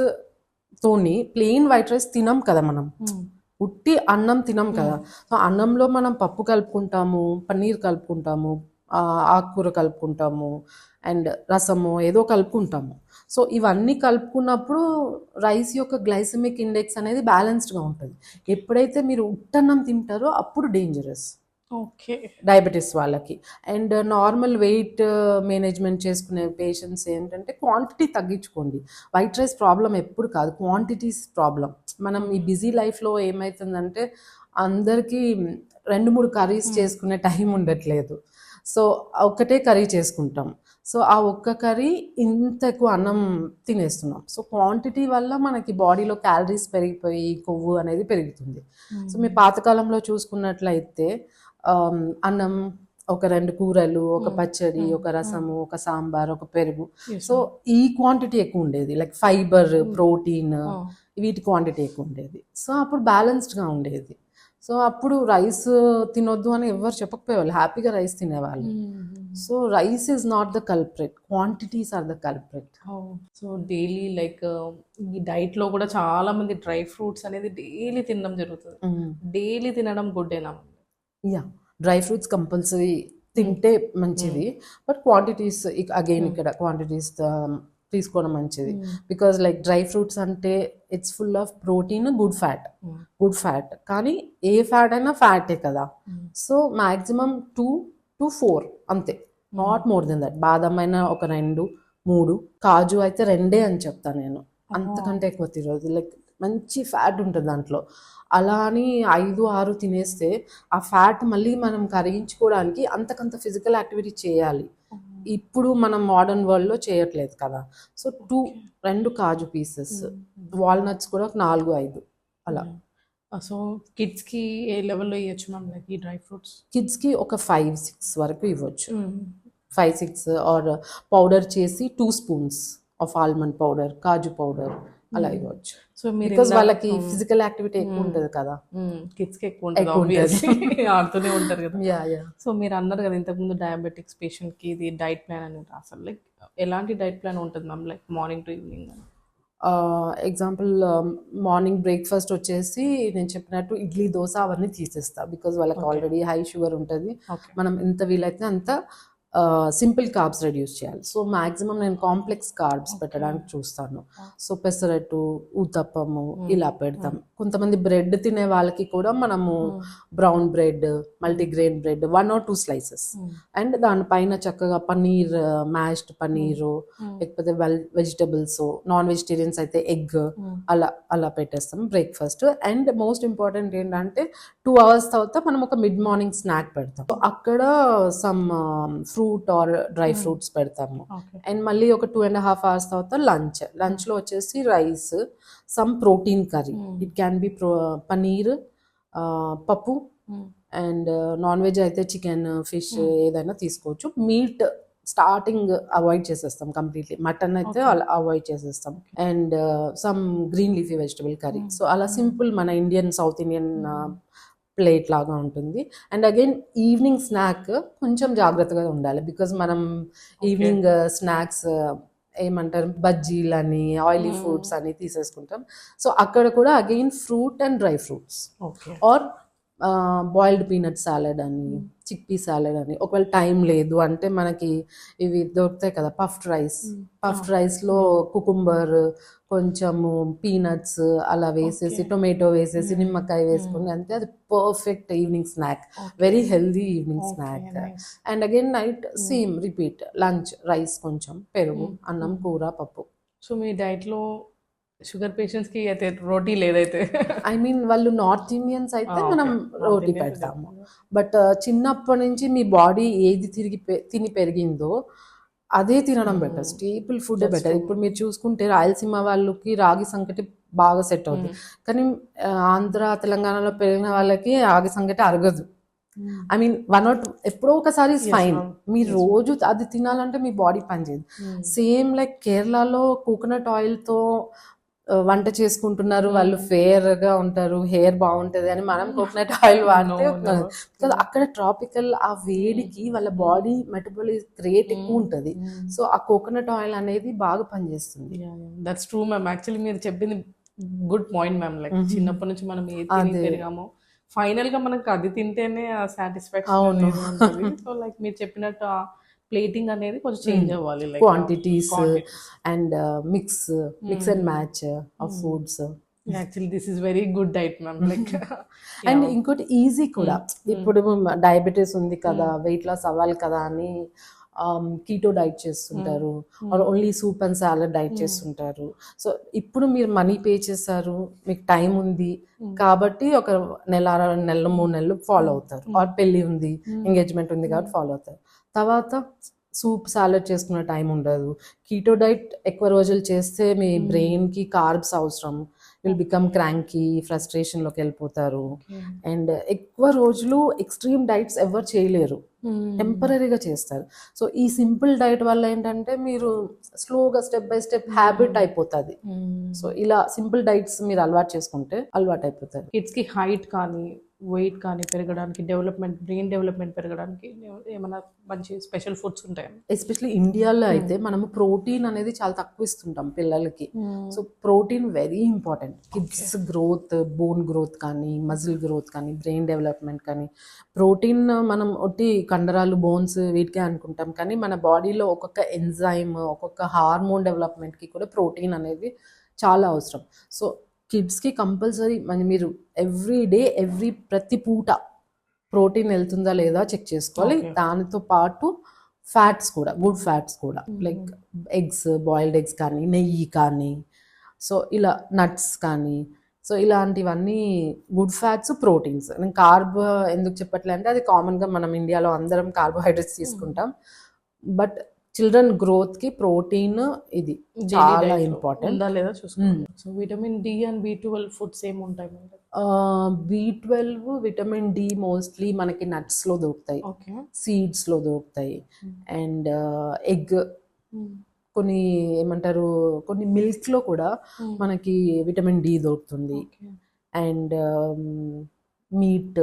S2: తోని ప్లెయిన్ వైట్ రైస్ తినం కదా మనం, ఉట్టి అన్నం తినం కదా. సో అన్నంలో మనం పప్పు కలుపుకుంటాము, పన్నీర్ కలుపుకుంటాము, ఆకుకూర కలుపుకుంటాము అండ్ రసము ఏదో కలుపుకుంటాము. సో ఇవన్నీ కలుపుకున్నప్పుడు రైస్ యొక్క గ్లైసెమిక్ ఇండెక్స్ అనేది బ్యాలెన్స్డ్గా ఉంటుంది. ఎప్పుడైతే మీరు ఉట్టన్నం తింటారో అప్పుడు డేంజరస్
S1: ఓకే
S2: డయాబెటీస్ వాళ్ళకి. అండ్ నార్మల్ వెయిట్ మేనేజ్మెంట్ చేసుకునే పేషెంట్స్ ఏంటంటే క్వాంటిటీ తగ్గించుకోండి. వైట్ రైస్ ప్రాబ్లం ఎప్పుడు కాదు, క్వాంటిటీస్ ప్రాబ్లం. మనం ఈ బిజీ లైఫ్లో ఏమవుతుందంటే అందరికీ 2-3 కర్రీస్ చేసుకునే టైం ఉండట్లేదు. సో ఒక్కటే కర్రీ చేసుకుంటాం. సో ఆ ఒక్క కర్రీ ఇంత ఎక్కువ అన్నం తినేస్తున్నాం. సో క్వాంటిటీ వల్ల మనకి బాడీలో క్యాలరీస్ పెరిగిపోయి కొవ్వు అనేది పెరుగుతుంది. సో మీ పాతకాలంలో చూసుకున్నట్లయితే అన్నం, ఒక 2 కూరలు, ఒక పచ్చడి, ఒక రసము, ఒక సాంబార్, ఒక పెరుగు. సో ఈ క్వాంటిటీ ఎక్కువ ఉండేది, లైక్ ఫైబర్, ప్రోటీన్, వీటి క్వాంటిటీ ఎక్కువ ఉండేది. సో అప్పుడు బ్యాలెన్స్డ్గా ఉండేది. సో అప్పుడు రైస్ తినొద్దు అని ఎవరు చెప్పకపోయేవాళ్ళు, హ్యాపీగా రైస్ తినేవాళ్ళు. So rice is not the culprit, quantities are the culprit.
S1: So daily like ఈ డైట్లో కూడా చాలా మంది డ్రై ఫ్రూట్స్ అనేది డైలీ తినడం జరుగుతుంది. డైలీ తినడం గుడ్డేనా?
S2: యా, డ్రై ఫ్రూట్స్ కంపల్సరీ తింటే మంచిది, బట్ క్వాంటిటీస్ అగైన్ ఇక్కడ క్వాంటిటీస్ తీసుకోవడం మంచిది. బికాజ్ లైక్ డ్రై ఫ్రూట్స్ అంటే it's full of protein, good fat, కానీ ఏ ఫ్యాట్ అయినా ఫ్యాటే కదా. సో మ్యాక్సిమం 2 to 4 అంతే, నాట్ మోర్ దెన్ దట్. బాదం అయినా ఒక 2-3, కాజు అయితే 2 అని చెప్తాను నేను, అంతకంటే ఎక్కువ తినదు. లైక్ మంచి ఫ్యాట్ ఉంటుంది దాంట్లో. అలా అని 5-6 తినేస్తే ఆ ఫ్యాట్ మళ్ళీ మనం కరిగించుకోవడానికి అంతకంత ఫిజికల్ యాక్టివిటీ చేయాలి. ఇప్పుడు మనం మోడర్న్ వరల్డ్లో చేయట్లేదు కదా. సో 2 కాజు పీసెస్, వాల్నట్స్ కూడా 4-5 అలా.
S1: సో కిడ్స్కి ఏ లెవెల్లో ఇవ్వచ్చు మ్యామ్ లైక్ ఈ డ్రై ఫ్రూట్స్?
S2: కిడ్స్కి ఒక 5-6 వరకు ఇవ్వచ్చు. 5-6 ఆర్ పౌడర్ చేసి 2 spoons of almond powder, kaju powder అలా ఇవ్వచ్చు. సో బికాజ్ వాళ్ళకి ఫిజికల్ యాక్టివిటీ ఎక్కువ ఉంటుంది కదా,
S1: కిడ్స్కి ఎక్కువ ఉంటుంది, ఆడుతూనే ఉంటారు కదా. సో మీరు అన్నారు కదా ఇంతకుముందు డయాబెటిక్స్ పేషెంట్కి ఇది డైట్ ప్లాన్ అని రాసారు, లైక్ ఎలాంటి డైట్ ప్లాన్ ఉంటుంది ma'am, like morning to evening?
S2: Example morning breakfast వచ్చేసి నేను చెప్పినట్టు ఇడ్లీ దోశ అవన్నీ తీసేస్తా బికాజ్ వాళ్ళకి ఆల్రెడీ హై షుగర్ ఉంటుంది.
S1: ఓకే.
S2: మనం ఎంత వీలైతే అంత సింపుల్ కార్బ్స్ రెడ్యూస్ చేయాలి. సో మ్యాక్సిమం నేను కాంప్లెక్స్ కార్బ్స్ పెట్టడానికి చూస్తాను. సో పెసరట్టు, ఊతప్పము ఇలా పెడతాం. కొంతమంది బ్రెడ్ తినే వాళ్ళకి కూడా మనము brown bread, multigrain bread 1 or 2 slices and దానిపైన చక్కగా పన్నీర్, మ్యాష్డ్ పన్నీరు లేకపోతే వెజిటబుల్స్, నాన్ వెజిటేరియన్స్ అయితే ఎగ్ అలా అలా పెట్టేస్తాం బ్రేక్ఫాస్ట్. అండ్ మోస్ట్ ఇంపార్టెంట్ ఏంటంటే 2 hours తర్వాత మనం ఒక మిడ్ మార్నింగ్ స్నాక్ పెడతాం. So అక్కడ some fruit or dry fruits పెడతాము.
S1: ఓకే.
S2: అండ్ మళ్ళీ ఒక 2.5 hours తర్వాత లంచ్ లో వచ్చేసి rice, some protein curry. It can be paneer, పప్పు అండ్ నాన్ వెజ్ అయితే చికెన్, ఫిష్ ఏదైనా తీసుకోవచ్చు. మీట్ స్టార్టింగ్ అవాయిడ్ చేసేస్తాం కంప్లీట్లీ. మటన్ అయితే అవాయిడ్ చేసేస్తాం. And some green leafy vegetable curry. So అలా సింపుల్ మన ఇండియన్, సౌత్ ఇండియన్ ప్లేట్ లాగా ఉంటుంది. అండ్ అగైన్ ఈవినింగ్ స్నాక్ కొంచెం జాగ్రత్తగా ఉండాలి బికాజ్ మనం ఈవినింగ్ స్నాక్స్ ఏమంటారు బజ్జీలని, ఆయిలీ ఫుడ్స్ అని తీసేసుకుంటాం. సో అక్కడ కూడా again fruit and dry fruits
S1: okay.
S2: Or boiled peanut salad అని, చిక్ పీ సాలడ్ అని. ఒకవేళ టైం లేదు అంటే మనకి ఇవి దొరుకుతాయి కదా పఫ్డ్ రైస్లో కుకుంబర్, కొంచెము పీనట్స్ అలా వేసేసి, టొమాటో వేసేసి, నిమ్మకాయ వేసుకుని అంతే. అది perfect evening snack, very healthy evening snack. And again night same repeat, lunch rice, కొంచెం పెరుగు, అన్నం, కూర, పప్పు.
S1: సో మీ డైట్లో షుగర్ పేషెంట్స్కి అయితే రోటీ లేదైతే
S2: ఐ మీన్ వాళ్ళు నార్త్ ఇండియన్స్ అయితే మనం రోటీ పెడతాము. బట్ చిన్నప్పటి నుంచి మీ బాడీ ఏది తిని పెరిగిందో అదే తినడం బెటర్. Staple food better. ఇప్పుడు మీరు చూసుకుంటే రాయలసీమ వాళ్ళకి రాగి సంకటి బాగా సెట్ అవుతుంది. కానీ ఆంధ్ర, తెలంగాణలో పెరిగిన వాళ్ళకి రాగి సంకటి అరగదు. ఐ మీన్ 1 or 2 ఎప్పుడో ఒకసారి ఫైన్. మీరు రోజు అది తినాలంటే మీ బాడీ పనిచేయదు. సేమ్ లైక్ కేరళలో కోకోనట్ ఆయిల్తో వంట చేసుకుంటున్నారు, వాళ్ళు ఫేర్ గా ఉంటారు, హెయిర్ బాగుంటది అని మనం కోకోనట్ ఆయిల్ వాడితే అక్కడ ట్రాపికల్ ఆ వేడికి వాళ్ళ బాడీ మెటబాలిక్ రేట్ ఎక్కువ ఉంటుంది. సో ఆ కోకోనట్ ఆయిల్ అనేది బాగా పనిచేస్తుంది.
S1: That's true ma'am. యాక్చువల్లీ మీరు చెప్పింది గుడ్ పాయింట్ మ్యామ్. లైక్ చిన్నప్పటి నుంచి మనం ఏది తిని పెరిగామో ఫైనల్ గా మనకు అది తింటేనే ఆ సాటిస్ఫాక్షన్ ఉంటుంది. సో లైక్ మీరు చెప్పినట్టు ఆ ప్లేటింగ్ అనేది కొంచెం చేంజ్ అవ్వాలి, like
S2: quantities and mix and match of foods.
S1: Actually this is very good diet ma'am. Like
S2: and ఇంకోటి ఈజీ కూడా. ఇప్పుడు డయాబెటీస్ ఉంది కదా, వెయిట్ లాస్ అవ్వాలి కదా అని కీటో డైట్ చేస్తుంటారు, only soup and salad diet చేస్తుంటారు. సో ఇప్పుడు మీరు మనీ పే చేశారు, మీకు టైం ఉంది కాబట్టి ఒక నెల, 2 నెలలు, 3 నెలలు ఫాలో అవుతారు. ఆర్ పెళ్లి ఉంది, ఎంగేజ్మెంట్ ఉంది కాబట్టి ఫాలో అవుతారు. తర్వాత సూప్ సాలడ్ చేసుకునే టైం ఉండదు. కీటో డైట్ ఎక్కువ రోజులు చేస్తే మీ బ్రెయిన్కి కార్బ్స్ అవసరం, విల్ బికమ్ క్రాంకీ, ఫ్రస్ట్రేషన్లోకి వెళ్ళిపోతారు. అండ్ ఎక్కువ రోజులు ఎక్స్ట్రీమ్ డైట్స్ ఎవరు చేయలేరు, టెంపరీగా చేస్తారు. సో ఈ సింపుల్ డైట్ వల్ల ఏంటంటే మీరు స్లోగా స్టెప్ బై స్టెప్ హ్యాబిట్ అయిపోతుంది. సో ఇలా సింపుల్ డైట్స్ మీరు అలవాటు చేసుకుంటే అలవాటు అయిపోతారు.
S1: కిడ్స్కి హైట్ కానీ వెయిట్ కానీ పెరగడానికి, డెవలప్మెంట్, బ్రెయిన్ డెవలప్మెంట్ పెరగడానికి ఏమైనా మంచి స్పెషల్ ఫుడ్స్ ఉంటాయి?
S2: ఎస్పెషల్లీ ఇండియాలో అయితే మనము ప్రోటీన్ అనేది చాలా తక్కువ ఇస్తుంటాం పిల్లలకి. So protein very important. Kids growth, bone growth కానీ, మజిల్ గ్రోత్ కానీ, బ్రెయిన్ డెవలప్మెంట్ కానీ. ప్రోటీన్ మనం ఒట్టి కండరాలు, బోన్స్ వీటికే అనుకుంటాం, కానీ మన బాడీలో ఒక్కొక్క ఎంజైమ్, ఒక్కొక్క హార్మోన్ డెవలప్మెంట్కి కూడా ప్రోటీన్ అనేది చాలా అవసరం. సో కిడ్స్కి కంపల్సరీ మీరు ఎవ్రీ డే, ప్రతి పూట ప్రోటీన్ వెళ్తుందా లేదా చెక్ చేసుకోవాలి. దానితో పాటు ఫ్యాట్స్ కూడా, గుడ్ ఫ్యాట్స్ కూడా, లైక్ ఎగ్స్, బాయిల్డ్ ఎగ్స్ కానీ, నెయ్యి కానీ, సో ఇలా నట్స్ కానీ. సో ఇలాంటివన్నీ గుడ్ ఫ్యాట్స్, ప్రోటీన్స్. నేను కార్బ్ ఎందుకు చెప్పట్లే అంటే అది కామన్గా మనం ఇండియాలో అందరం కార్బోహైడ్రేట్స్ తీసుకుంటాం. బట్ చిల్డ్రన్ గ్రోత్కి ప్రోటీన్ ఇది చాలా ఇంపార్టెంట్.
S1: ఉందా లేదా చూసుకోండి. So vitamin D and B12 foods ఏముంటాయి?
S2: B12, విటమిన్ డి మోస్ట్లీ మనకి నట్స్లో దొరుకుతాయి, సీడ్స్లో దొరుకుతాయి. అండ్ ఎగ్, కొన్ని ఏమంటారు, కొన్ని మిల్క్లో కూడా మనకి విటమిన్ డి దొరుకుతుంది. అండ్ మీట్,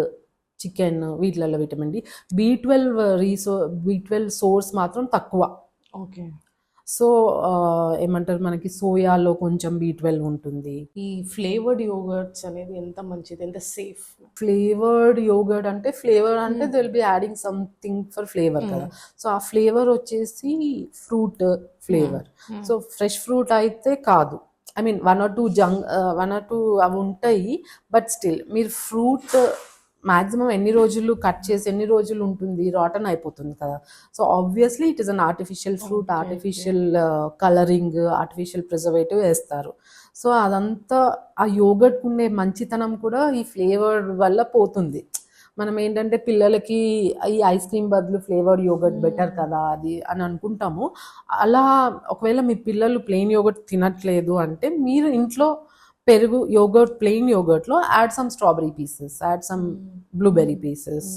S2: చికెన్, వీటిలలో విటమిన్ డి. B12 సోర్స్ మాత్రం తక్కువ.
S1: ఓకే.
S2: సో ఏమంటారు, మనకి సోయాలో కొంచెం B12 ఉంటుంది.
S1: ఈ ఫ్లేవర్డ్ యోగర్ట్స్ అనేది ఎంత మంచిది, ఎంత సేఫ్?
S2: ఫ్లేవర్డ్ యోగర్ట్ అంటే ఫ్లేవర్ అంటే they will B adding something for flavour కదా. సో ఆ ఫ్లేవర్ వచ్చేసి fruit flavour. So fresh fruit అయితే కాదు. I mean one or two అవి ఉంటాయి, బట్ స్టిల్ మీరు ఫ్రూట్ మాక్సిమం ఎన్ని రోజులు కట్ చేసి ఎన్ని రోజులు ఉంటుంది, రాటన్ అయిపోతుంది కదా. So obviously it is an artificial fruit, artificial colouring, artificial preservative వేస్తారు. సో అదంతా ఆ యోగర్ట్ ఉండే మంచితనం కూడా ఈ ఫ్లేవర్ వల్ల పోతుంది. మనం ఏంటంటే పిల్లలకి ఈ ఐస్ క్రీమ్ బదులు ఫ్లేవర్డ్ యోగర్ట్ బెటర్ కదా అది అని అనుకుంటాము. అలా ఒకవేళ మీ పిల్లలు ప్లెయిన్ యోగర్ట్ తినట్లేదు అంటే మీరు ఇంట్లో పెరుగు యోగర్ట్, ప్లెయిన్ యోగర్ట్లో add some strawberry pieces, add some blueberry pieces,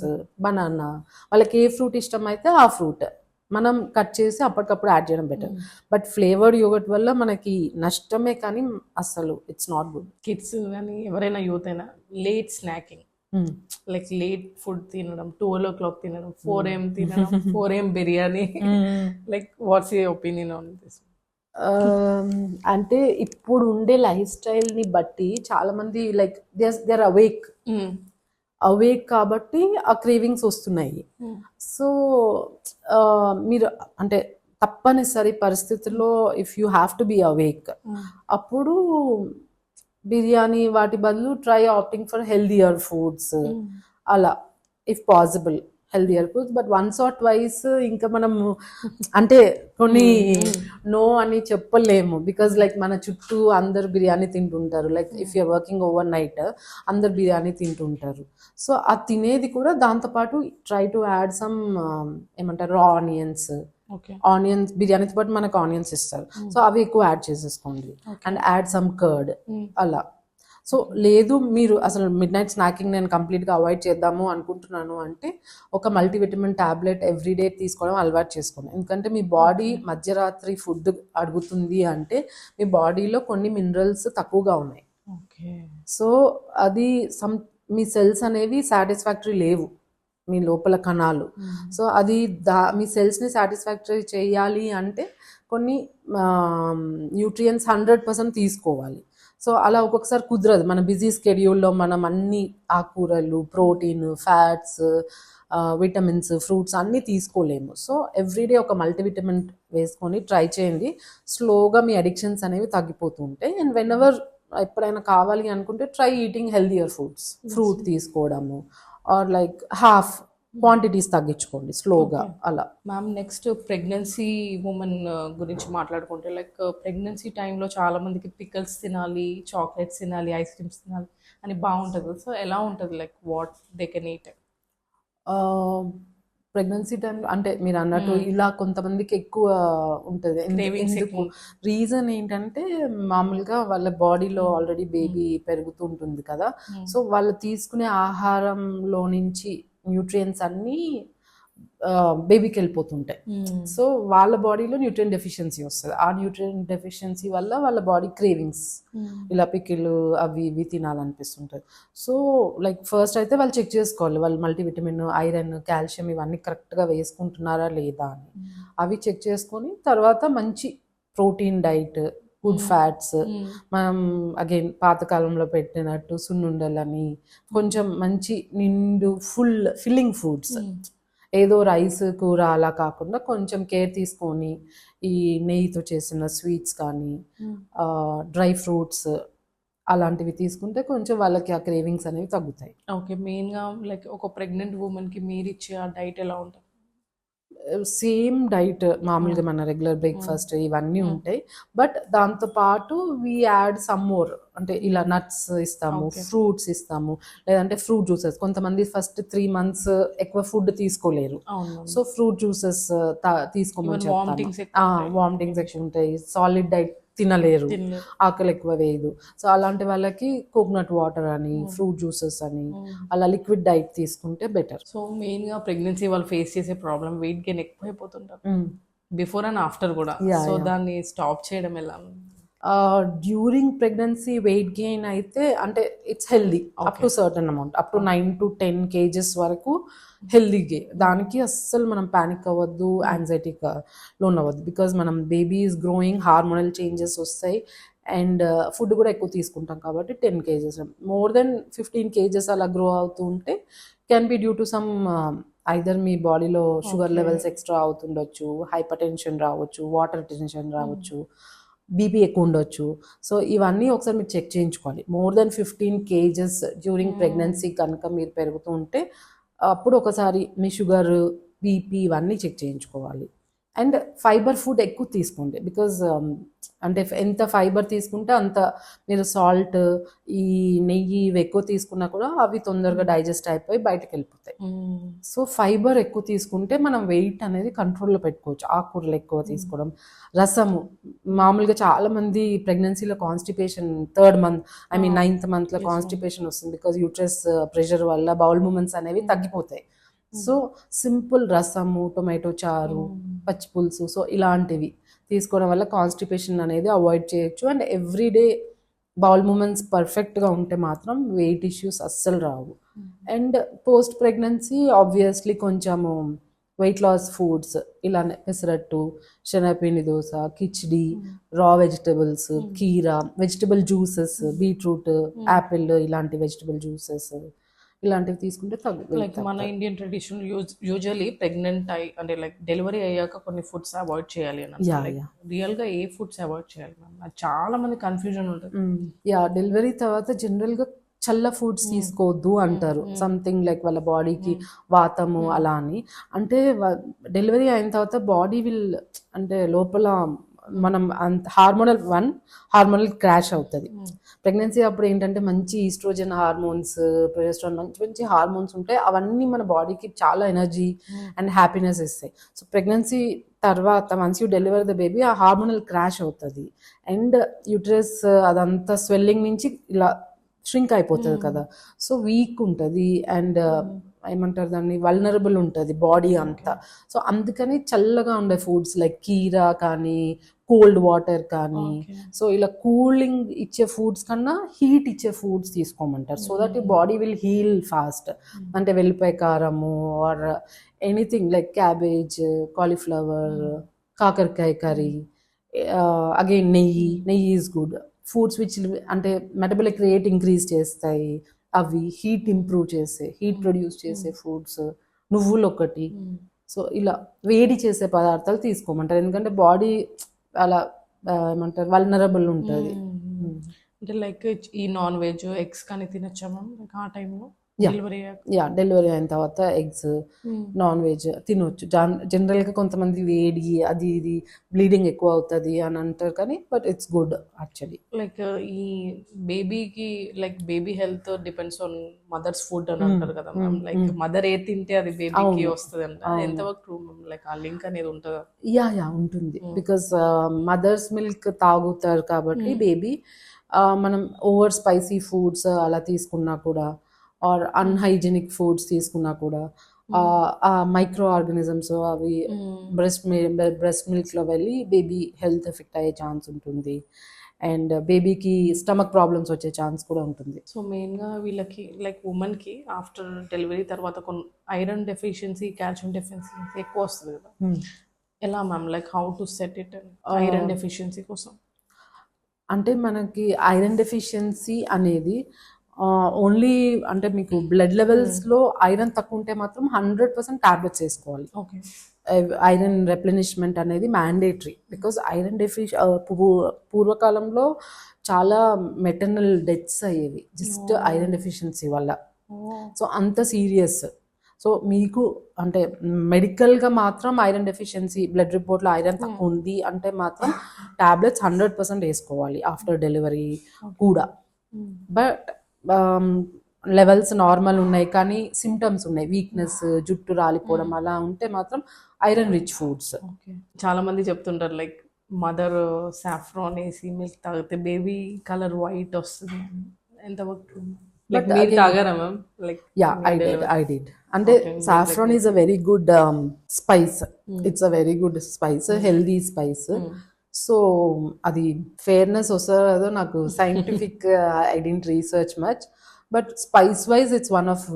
S2: banana, వాళ్ళకి ఏ ఫ్రూట్ ఇష్టం అయితే ఆ ఫ్రూట్ మనం కట్ చేసి అప్పటికప్పుడు యాడ్ చేయడం బెటర్. బట్ ఫ్లేవర్డ్ యోగర్ట్ వల్ల మనకి నష్టమే కానీ అసలు ఇట్స్ నాట్ గుడ్.
S1: కిడ్స్ కానీ ఎవరైనా యూత్ అయినా late snacking, like late food తినడం, 12 o'clock తినడం, 4 AM తినడం, 4 AM biryani, like what's your opinion on this?
S2: అంటే ఇప్పుడు ఉండే లైఫ్ స్టైల్ని బట్టి చాలా మంది లైక్ దే ఆర్ అవేక్ కాబట్టి ఆ క్రేవింగ్స్ వస్తున్నాయి. సో మీరు అంటే తప్పనిసరి పరిస్థితుల్లో if you have to be awake, అప్పుడు బిర్యానీ వాటి బదులు try opting for healthier foods, అలా if possible healthier foods. But once or twice ఇంకా మనం అంటే కొన్ని నో అని చెప్పలేము, బికాజ్ లైక్ మన చుట్టూ అందరు బిర్యానీ తింటుంటారు. Like if you're working overnight అందరు బిర్యానీ తింటుంటారు. సో ఆ తినేది కూడా దాంతోపాటు ట్రై టు యాడ్ సమ్ ఏమంటారు రా ఆనియన్స్, బిర్యానీతో పాటు మనకు ఆనియన్స్ ఇస్తారు, సో అవి ఎక్కువ యాడ్ చేసేసుకోండి అండ్ యాడ్ సమ్ కర్డ్ అలా. సో లేదు మీరు అసలు మిడ్ నైట్ స్నాకింగ్ నేను కంప్లీట్గా అవాయిడ్ చేద్దాము అనుకుంటున్నాను అంటే ఒక మల్టీవిటమిన్ టాబ్లెట్ ఎవ్రీడే తీసుకోవడం అలవాటు చేసుకోండి. ఎందుకంటే మీ బాడీ మధ్యరాత్రి ఫుడ్ అడుగుతుంది అంటే మీ బాడీలో కొన్ని మినరల్స్ తక్కువగా ఉన్నాయి. సో అది మీ సెల్స్ అనేవి సాటిస్ఫాక్టరీ లేవు, మీ లోపల కణాలు. సో అది మీ సెల్స్ని సాటిస్ఫాక్టరీ చేయాలి అంటే కొన్ని న్యూట్రియంట్స్ 100% తీసుకోవాలి. సో అలా ఒక్కొక్కసారి కుదరదు, మన బిజీ స్కెడ్యూల్లో మనం అన్ని ఆకుకూరలు, ప్రోటీన్, ఫ్యాట్స్, విటమిన్స్, ఫ్రూట్స్ అన్నీ తీసుకోలేము. సో ఎవ్రీడే ఒక మల్టీవిటమిన్ వేసుకొని ట్రై చేయండి. స్లోగా మీ అడిక్షన్స్ అనేవి తగ్గిపోతూ ఉంటాయి. అండ్ వెన్ ఎవర్ ఎప్పుడైనా కావాలి అనుకుంటే try eating healthier foods, fruit తీసుకోవడము ఆర్ లైక్ హాఫ్ క్వాంటిటీస్ తగ్గించుకోండి స్లోగా అలా.
S1: మ్యామ్ నెక్స్ట్ ప్రెగ్నెన్సీ ఉమెన్ గురించి మాట్లాడుకుంటే, లైక్ ప్రెగ్నెన్సీ టైంలో చాలా మందికి పికల్స్ తినాలి, చాక్లెట్స్ తినాలి, ఐస్ క్రీమ్స్ తినాలి అని బాగుంటుంది. సో ఎలా ఉంటుంది, like what they can eat?
S2: Pregnancy టైంలో అంటే మీరు అన్నట్టు ఇలా కొంతమందికి ఎక్కువ ఉంటుంది. ఎందుకు రీజన్ ఏంటంటే మామూలుగా వాళ్ళ బాడీలో ఆల్రెడీ బేబీ పెరుగుతుంటుంది కదా. సో వాళ్ళు తీసుకునే ఆహారంలో నుంచి న్యూట్రియంట్స్ అన్నీ బేబీకి వెళ్ళిపోతుంటాయి. సో వాళ్ళ బాడీలో న్యూట్రియన్ డెఫిషియన్సీ వస్తుంది. ఆ న్యూట్రియన్ డెఫిషియన్సీ వల్ల వాళ్ళ బాడీ క్రేవింగ్స్, ఇలా పికిల్ అవి ఇవి తినాలనిపిస్తుంటుంది. సో లైక్ ఫస్ట్ అయితే వాళ్ళు చెక్ చేసుకోవాలి వాళ్ళు మల్టీవిటమిన్, ఐరన్, కాల్షియం ఇవన్నీ కరెక్ట్గా వేసుకుంటున్నారా లేదా అని. అవి చెక్ చేసుకొని తర్వాత మంచి ప్రోటీన్ డైట్, గుడ్ ఫ్యాట్స్, మనం అగైన్ పాతకాలంలో పెట్టినట్టు సున్నుండలని కొంచెం మంచి నిండు ఫిల్లింగ్ ఫుడ్స్, ఏదో రైస్ కూర అలా కాకుండా కొంచెం కేర్ తీసుకొని ఈ నెయ్యితో చేసిన స్వీట్స్ కానీ డ్రై ఫ్రూట్స్ అలాంటివి తీసుకుంటే కొంచెం వాళ్ళకి ఆ క్రేవింగ్స్ అనేవి తగ్గుతాయి.
S1: ఓకే, మెయిన్గా లైక్ ఒక ప్రెగ్నెంట్ ఉమెన్కి మీరు ఇచ్చే ఆ డైట్ ఎలా ఉంటుంది?
S2: సేమ్ డైట్ మామూలుగా మన రెగ్యులర్ బ్రేక్ఫాస్ట్ ఇవన్నీ ఉంటాయి. బట్ దాంతోపాటు వీ యాడ్ సమ్ మోర్, అంటే ఇలా నట్స్ ఇస్తాము, ఫ్రూట్స్ ఇస్తాము, లేదంటే ఫ్రూట్ జ్యూసెస్. కొంతమంది ఫస్ట్ 3 months ఎక్కువ ఫుడ్ తీసుకోలేరు, సో ఫ్రూట్ జ్యూసెస్ తీసుకోమని చెప్తాను. వామిటింగ్స్ ఎక్కువ ఉంటాయి, సాలిడ్ డైట్ తినలేరు, ఆకలి ఎక్కువ వేయదు. సో అలాంటి వాళ్ళకి కోకోనట్ వాటర్ అని, ఫ్రూట్ జ్యూసెస్ అని, అలా లిక్విడ్ డైట్ తీసుకుంటే బెటర్.
S1: సో మెయిన్గా ప్రెగ్నెన్సీ వాళ్ళు ఫేస్ చేసే ప్రాబ్లం వెయిట్ గెయిన్ ఎక్కువ అయిపోతుంటారు, బిఫోర్ అండ్ ఆఫ్టర్ కూడా. సో దాన్ని స్టాప్ చేయడం ఎలా?
S2: డ్యూరింగ్ ప్రెగ్నెన్సీ వెయిట్ గెయిన్ అయితే అంటే it's healthy up to certain amount, up to 9 to 10 kgs వరకు హెల్దీగే. దానికి అస్సలు మనం ప్యానిక్ అవ్వద్దు, యాంగ్జైటీకి లోన్ అవ్వద్దు. బికాజ్ మనం baby is growing, hormonal changes వస్తాయి అండ్ ఫుడ్ కూడా ఎక్కువ తీసుకుంటాం కాబట్టి 10 kgs. మోర్ దెన్ 15 kgs అలా గ్రో అవుతూ ఉంటే can be due to some either మీ బాడీలో షుగర్ లెవెల్స్ ఎక్స్ట్రా అవుతుండొచ్చు, హైపర్ టెన్షన్ రావచ్చు, వాటర్ టెన్షన్ రావచ్చు, బీపీ ఎక్కువ ఉండొచ్చు. సో ఇవన్నీ ఒకసారి మీరు చెక్ చేయించుకోవాలి. More than 15 kgs during pregnancy కనుక మీరు పెరుగుతూ ఉంటే అప్పుడు ఒకసారి మీ షుగర్, బీపీ ఇవన్నీ చెక్ చేయించుకోవాలి. అండ్ ఫైబర్ ఫుడ్ ఎక్కువ తీసుకోండి. బికాజ్ అంటే ఎంత ఫైబర్ తీసుకుంటే అంత మీరు సాల్ట్, ఈ నెయ్యి ఇవి ఎక్కువ తీసుకున్నా కూడా అవి తొందరగా డైజెస్ట్ అయిపోయి బయటకు వెళ్ళిపోతాయి. సో ఫైబర్ ఎక్కువ తీసుకుంటే మనం వెయిట్ అనేది కంట్రోల్లో పెట్టుకోవచ్చు. ఆకుకూరలు ఎక్కువ తీసుకోవడం, రసము. మామూలుగా చాలా మంది ప్రెగ్నెన్సీలో constipation 3rd month, I mean 9th monthలో కాన్స్టిపేషన్ వస్తుంది. బికాజ్ యూట్రస్ ప్రెషర్ వల్ల బౌల్ మూమెంట్స్ అనేవి తగ్గిపోతాయి. సో సింపుల్ రసము, టొమాటో చారు, పచ్చి పులుసు, సో ఇలాంటివి తీసుకోవడం వల్ల కాన్స్టిపేషన్ అనేది అవాయిడ్ చేయొచ్చు. అండ్ ఎవ్రీడే బౌల్ మూమెంట్స్ పర్ఫెక్ట్గా ఉంటే మాత్రం వెయిట్ ఇష్యూస్ అస్సలు రావు. అండ్ పోస్ట్ ప్రెగ్నెన్సీ ఆబ్వియస్లీ కొంచెము వెయిట్ లాస్ ఫుడ్స్ ఇలానే పెసరట్టు, శనగపిండి దోశ, కిచిడి, రా వెజిటబుల్స్, కీరా, వెజిటబుల్ జ్యూసెస్, బీట్రూట్, యాపిల్ ఇలాంటి వెజిటబుల్ జ్యూసెస్ ఇలాంటివి తీసుకుంటే
S1: లైక్ మన ఇండియన్ ట్రెడిషన్ యూజువల్లీ ప్రెగ్నెంట్ అయ్యి అంటే లైక్ డెలివరీ అయ్యాక కొన్ని ఫుడ్స్ అవాయిడ్ చేయాలి అని రియల్ గా ఏ ఫుడ్స్ అవాయిడ్ చేయాలి మ్యామ్? చాలా మంది కన్ఫ్యూజన్ ఉంటుంది.
S2: డెలివరీ తర్వాత జనరల్ గా చల్ల ఫుడ్స్ తీసుకోవద్దు అంటారు. సంథింగ్ లైక్ వాళ్ళ బాడీకి వాతము అలా అని. అంటే డెలివరీ అయిన తర్వాత బాడీ విల్ అంటే లోపల మనం హార్మోనల్ క్రాష్ అవుతుంది. ప్రెగ్నెన్సీ అప్పుడు ఏంటంటే మంచి ఈస్ట్రోజన్ హార్మోన్స్, ప్రొజెస్ట్రాన్, మంచి మంచి హార్మోన్స్ ఉంటాయి. అవన్నీ మన బాడీకి చాలా ఎనర్జీ అండ్ హ్యాపీనెస్ ఇస్తాయి. సో ప్రెగ్నెన్సీ తర్వాత once you deliver the baby ఆ హార్మోనల్ క్రాష్ అవుతుంది అండ్ యూట్రస్ అదంతా స్వెల్లింగ్ నుంచి ఇలా ష్రింక్ అయిపోతుంది కదా. సో వీక్ ఉంటుంది అండ్ ఏమంటారు దాన్ని, వల్నరబుల్ ఉంటుంది బాడీ అంతా. సో అందుకని చల్లగా ఉండే ఫుడ్స్ లైక్ కీరా కానీ, కోల్డ్ వాటర్ కానీ, సో ఇలా కూలింగ్ ఇచ్చే ఫుడ్స్ కన్నా హీట్ ఇచ్చే ఫుడ్స్ తీసుకోమంటారు. సో దట్ ఈ బాడీ విల్ హీల్ ఫాస్ట్. అంటే వెల్లిపాయ కారము or anything like cabbage, cauliflower, కాకరకాయ కర్రీ, అగైన్ నెయ్యి ఈజ్ గుడ్. ఫుడ్స్ విచ్ అంటే మెటబాలిక్ రేట్ ఇంక్రీజ్ చేస్తాయి, అవి హీట్ ఇంప్రూవ్ చేసే, హీట్ ప్రొడ్యూస్ చేసే ఫుడ్స్, నువ్వులు ఒకటి. సో ఇలా వేడి చేసే పదార్థాలు తీసుకోమంటారు. ఎందుకంటే బాడీ అలా ఏమంటారు వల్నరబుల్ ఉంటుంది.
S1: అంటే లైక్ ఈ నాన్ వెజ్ ఎగ్స్ కానీ తినచ్చా మ్యామ్ ఆ టైంలో?
S2: డెలివరీ అయిన తర్వాత ఎగ్స్, నాన్ వెజ్ తినొచ్చు. జనరల్గా కొంతమంది వేడి అది ఇది బ్లీడింగ్ ఎక్కువ అవుతుంది అని అంటారు కానీ but it's good actually.
S1: Like ఈ బేబీకి like baby health depends on mother's food అని అంటారు కదా మ్యామ్. లైక్ మదర్ ఏ తింటే అది బేబీకి వస్తుంది అంట. ఎంతవరకు లైక్ ఆ లింక్ అనేది ఉంటుందా?
S2: ఉంటుంది. బికాస్ మదర్స్ మిల్క్ తాగుతారు కాబట్టి బేబీ మనం ఓవర్ స్పైసీ ఫుడ్స్ అలా తీసుకున్నా కూడా ఆర్ అన్హైజెనిక్ ఫుడ్స్ తీసుకున్నా కూడా ఆ మైక్రో ఆర్గానిజమ్స్ అవి బ్రెస్ట్ మిల్క్లో వెళ్ళి బేబీ హెల్త్ ఎఫెక్ట్ అయ్యే ఛాన్స్ ఉంటుంది అండ్ బేబీకి స్టమక్ ప్రాబ్లమ్స్ వచ్చే ఛాన్స్ కూడా ఉంటుంది.
S1: సో మెయిన్గా వీళ్ళకి లైక్ ఉమెన్కి ఆఫ్టర్ డెలివరీ తర్వాత కొన్ని ఐరన్ డెఫిషియన్సీ, కాల్షియం డెఫిషియన్సీ ఎక్కువ వస్తుంది కదా. ఎలా ma'am like how to set it iron deficiency కోసం?
S2: అంటే మనకి ఐరన్ డెఫిషియన్సీ అనేది ఓన్లీ అంటే మీకు బ్లడ్ లెవెల్స్లో ఐరన్ తక్కువ ఉంటే మాత్రం 100% టాబ్లెట్స్ వేసుకోవాలి.
S1: ఓకే.
S2: ఐరన్ రెప్లెనిష్మెంట్ అనేది మ్యాండేటరీ. బికాజ్ ఐరన్ పూర్వకాలంలో చాలా మెటర్నల్ డెత్స్ అయ్యేవి జస్ట్ ఐరన్ డెఫిషియన్సీ వల్ల. సో అంత సీరియస్. సో మీకు అంటే మెడికల్గా మాత్రం ఐరన్ డెఫిషియన్సీ, బ్లడ్ రిపోర్ట్లో ఐరన్ తక్కువ ఉంది అంటే మాత్రం టాబ్లెట్స్ 100% వేసుకోవాలి ఆఫ్టర్ డెలివరీ కూడా. బట్ లెవెల్స్ నార్మల్ ఉన్నాయి కానీ సిమ్టమ్స్ ఉన్నాయి, వీక్నెస్, జుట్టు రాలిపోవడం అలా ఉంటే మాత్రం ఐరన్ రిచ్ ఫుడ్స్.
S1: చాలా మంది చెప్తుంటారు లైక్ మదర్ సాఫ్రాన్ వేసి మిల్క్ తాగితే బేబీ కలర్ వైట్ వస్తుంది. ఎంతవరకు తాగారా మ్యామ్? Like
S2: I did. అంటే saffron is a very good spice. It's a very good spice, healthy spice. So అది ఫేర్నెస్ వస్తుందో నాకు scientific I didn't research much, but spice wise it's one of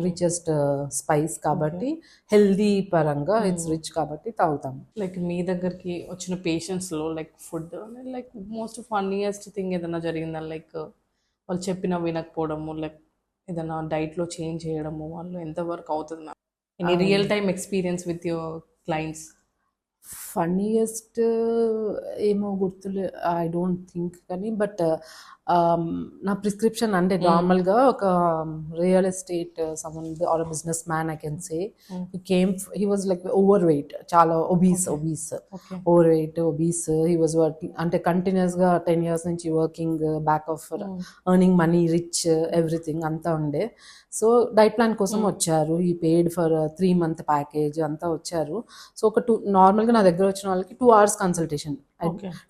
S2: richest spice కాబట్టి healthy పరంగా it's rich కాబట్టి తాగుతాం.
S1: Like మీ దగ్గరికి వచ్చిన పేషెంట్స్లో like food like most funniest thing ఏదైనా జరిగిందా? లైక్ వాళ్ళు చెప్పినా వినకపోవడము, లైక్ ఏదైనా డైట్లో చేంజ్ చేయడము, వాళ్ళు ఎంతవరకు అవుతుంది ma'am? Any real time experience with your clients?
S2: Funniest ఏమో గుర్తులే, ఐ డోంట్ థింక్. కానీ బట్ నా ప్రిస్క్రిప్షన్ అంటే నార్మల్గా ఒక real estate some or businessman I can say, he was like overweight, చాలా obese overweight obese. He was working అంటే కంటిన్యూస్గా 10 years నుంచి working, back of earning money, rich, everything అంతా ఉండే. సో డైట్ ప్లాన్ కోసం వచ్చారు. ఈ paid for 3-month package అంతా వచ్చారు. సో ఒక నార్మల్గా నా దగ్గర వచ్చిన వాళ్ళకి 2 hours కన్సల్టేషన్,